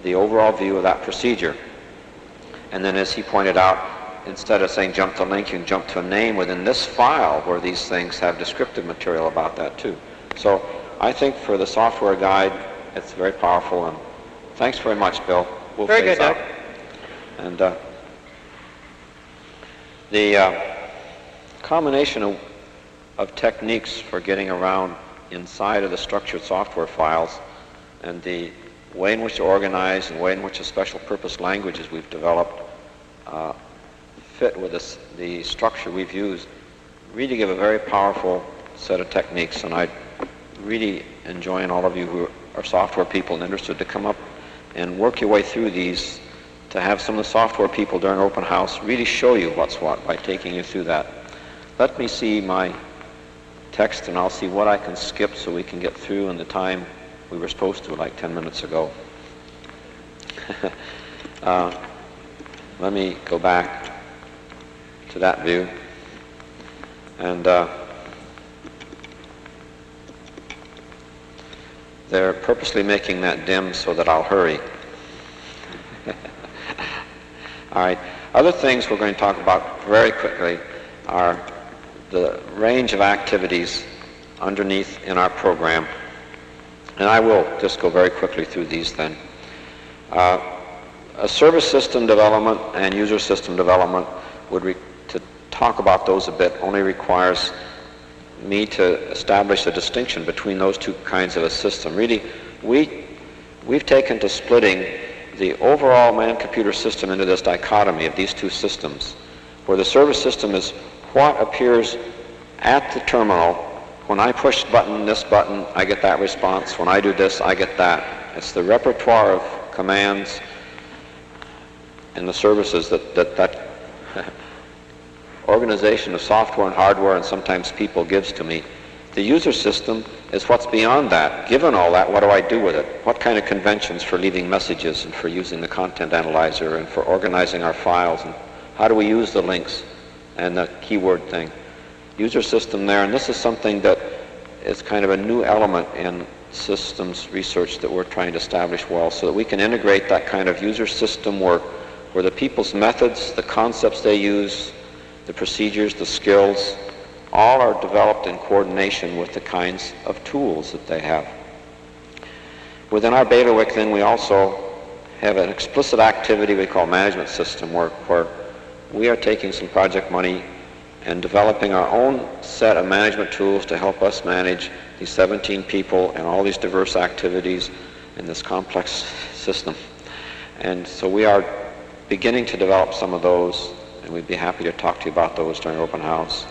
[SPEAKER 1] the overall view of that procedure. And then as he pointed out, instead of saying jump to link, you can jump to a name within this file where these things have descriptive material about that too. So I think for the software guide, it's very powerful, and thanks very much, Bill. We'll
[SPEAKER 3] very good,
[SPEAKER 1] out.
[SPEAKER 3] Doug.
[SPEAKER 1] And the combination of techniques for getting around inside of the structured software files, and the way in which they're organized and the way in which the special purpose languages we've developed fit with the structure we've used, really give a very powerful set of techniques. And I really enjoin all of you who are software people and interested to come up and work your way through these, to have some of the software people during open house really show you what's what by taking you through that. Let me see my text and I'll see what I can skip so we can get through in the time we were supposed to, like 10 minutes ago. Let me go back to that view. And they're purposely making that dim so that I'll hurry. All right. Other things we're going to talk about very quickly are the range of activities underneath in our program. And I will just go very quickly through these then. A service system development and user system development to talk about those a bit only requires me to establish a distinction between those two kinds of a system. Really, we've taken to splitting the overall man-computer system into this dichotomy of these two systems, where the service system is what appears at the terminal. When I push this button, I get that response. When I do this, I get that. It's the repertoire of commands and the services that organization of software and hardware and sometimes people gives to me. The user system is what's beyond that. Given all that, what do I do with it? What kind of conventions for leaving messages and for using the content analyzer and for organizing our files, and how do we use the links and the keyword thing? User system there, and this is something that is kind of a new element in systems research that we're trying to establish well, so that we can integrate that kind of user system work where the people's methods, the concepts they use, the procedures, the skills, all are developed in coordination with the kinds of tools that they have. Within our bailiwick, then, we also have an explicit activity we call management system work, where we are taking some project money and developing our own set of management tools to help us manage these 17 people and all these diverse activities in this complex system. And so we are beginning to develop some of those, and we'd be happy to talk to you about those during open house.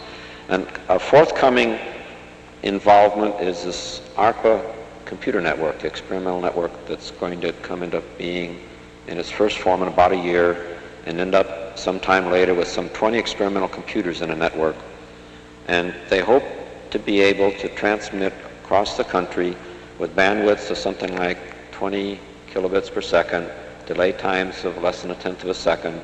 [SPEAKER 1] And a forthcoming involvement is this Aqua computer network, the experimental network that's going to come into being in its first form in about a year and end up sometime later with some 20 experimental computers in a network. And they hope to be able to transmit across the country with bandwidths of something like 20 kilobits per second, delay times of less than 1/10 of a second,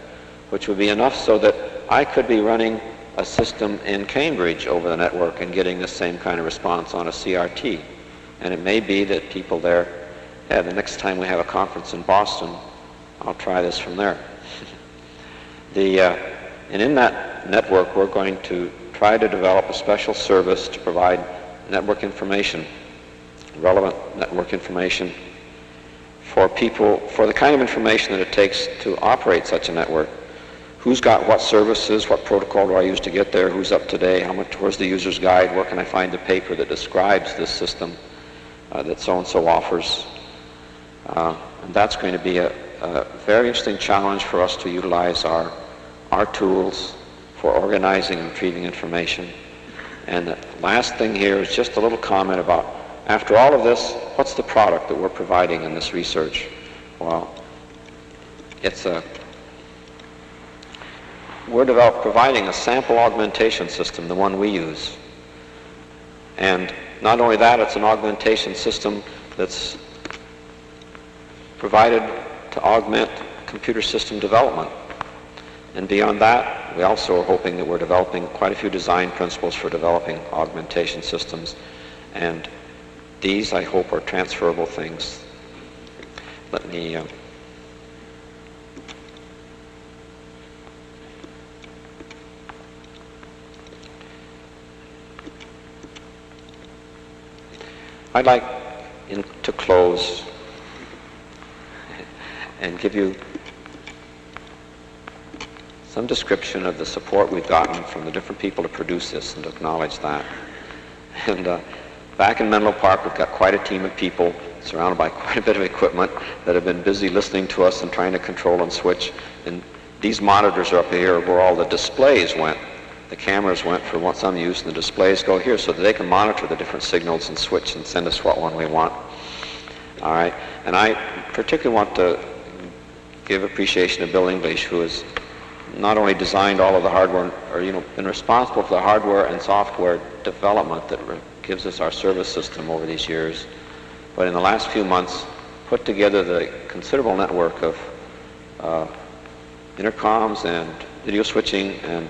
[SPEAKER 1] which would be enough so that I could be running a system in Cambridge over the network and getting the same kind of response on a CRT. And it may be that people there, the next time we have a conference in Boston, I'll try this from there. And in that network, we're going to try to develop a special service to provide network information, relevant network information for people, for the kind of information that it takes to operate such a network. Who's got what services, what protocol do I use to get there, who's up to date, how much, where's the user's guide, where can I find the paper that describes this system that so-and-so offers. And that's going to be a very interesting challenge for us to utilize our tools for organizing and retrieving information. And the last thing here is just a little comment about, after all of this, what's the product that we're providing in this research? Well, we're providing a sample augmentation system, the one we use. And not only that, it's an augmentation system that's provided to augment computer system development. And beyond that, we also are hoping that we're developing quite a few design principles for developing augmentation systems. And these, I hope, are transferable things. Let me I'd like to close and give you some description of the support we've gotten from the different people to produce this and to acknowledge that. And back in Menlo Park, we've got quite a team of people surrounded by quite a bit of equipment that have been busy listening to us and trying to control and switch. And these monitors are up here where all the displays went. The cameras went for some use, and the displays go here so that they can monitor the different signals and switch and send us what one we want. All right, and I particularly want to give appreciation to Bill English, who has not only designed all of the hardware, or been responsible for the hardware and software development that gives us our service system over these years, but in the last few months put together the considerable network of intercoms and video switching and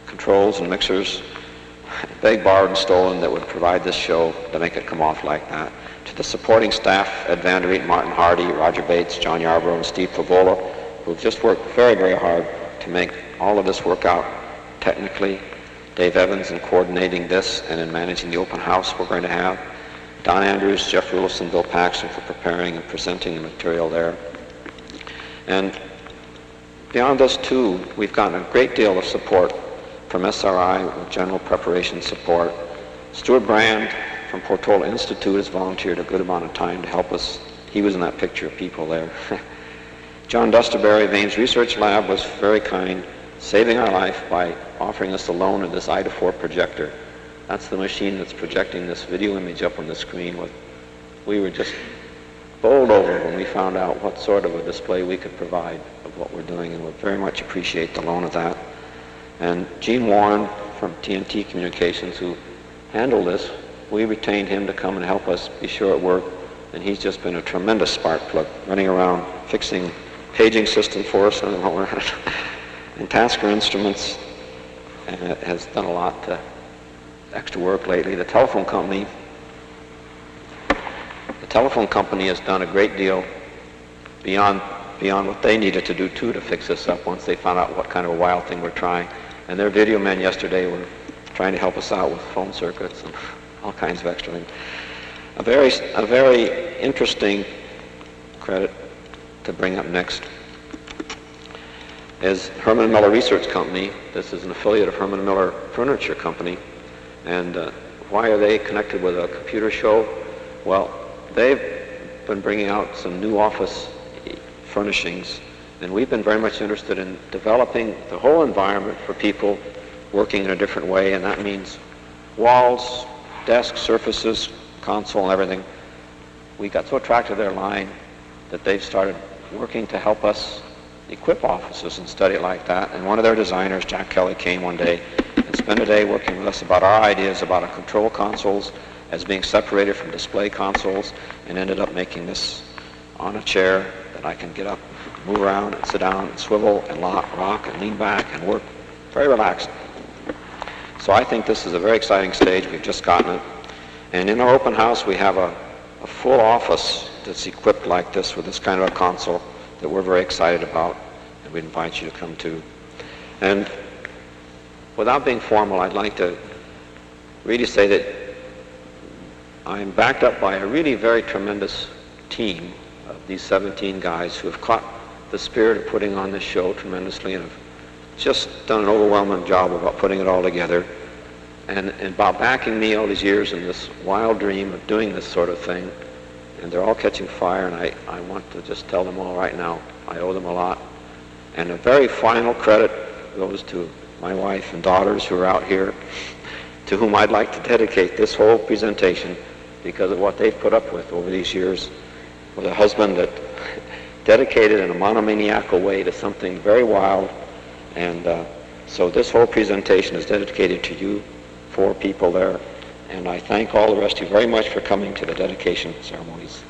[SPEAKER 1] controls and mixers, begged, borrowed, and stolen, that would provide this show to make it come off like that. To the supporting staff, Ed Vanderreet, Martin Hardy, Roger Bates, John Yarbrough, and Steve Favola, who've just worked very, very hard to make all of this work out technically. Dave Evans in coordinating this and in managing the open house we're going to have. Don Andrews, Jeff Rulison, Bill Paxton for preparing and presenting the material there. And beyond this too, we've gotten a great deal of support from SRI with general preparation support. Stuart Brand from Portola Institute has volunteered a good amount of time to help us. He was in that picture of people there. John Dusterberry of Ames Research Lab was very kind, saving our life by offering us a loan of this I-4 projector. That's the machine that's projecting this video image up on the screen. We were just bowled over when we found out what sort of a display we could provide of what we're doing, and we very much appreciate the loan of that. And Gene Warren from TNT Communications, who handled this, we retained him to come and help us be sure it worked, and he's just been a tremendous spark plug, running around fixing paging system for us and Tasker Instruments, and has done a lot extra work lately. The telephone company has done a great deal beyond what they needed to do too to fix this up once they found out what kind of a wild thing we're trying. And their video men yesterday were trying to help us out with phone circuits and all kinds of extra things. A very interesting credit to bring up next is Herman Miller Research Company. This is an affiliate of Herman Miller Furniture Company. And why are they connected with a computer show? Well, they've been bringing out some new office furnishings, and we've been very much interested in developing the whole environment for people working in a different way, and that means walls, desks, surfaces, console, and everything. We got so attracted to their line that they've started working to help us equip offices and study it like that. And one of their designers, Jack Kelly, came one day and spent a day working with us about our ideas about our control consoles as being separated from display consoles, and ended up making this on a chair that I can get up, move around, and sit down, and swivel, and rock, and lean back, and work very relaxed. So I think this is a very exciting stage. We've just gotten it. And in our open house, we have a full office that's equipped like this with this kind of a console that we're very excited about, and we invite you to come to. And without being formal, I'd like to really say that I'm backed up by a really very tremendous team of these 17 guys who have caught the spirit of putting on this show tremendously and have just done an overwhelming job about putting it all together, and about backing me all these years in this wild dream of doing this sort of thing. And they're all catching fire, and I want to just tell them all right now, I owe them a lot. And a very final credit goes to my wife and daughters who are out here, to whom I'd like to dedicate this whole presentation because of what they've put up with over these years, with a husband that dedicated in a monomaniacal way to something very wild. And so this whole presentation is dedicated to you four people there. And I thank all the rest of you very much for coming to the dedication ceremonies.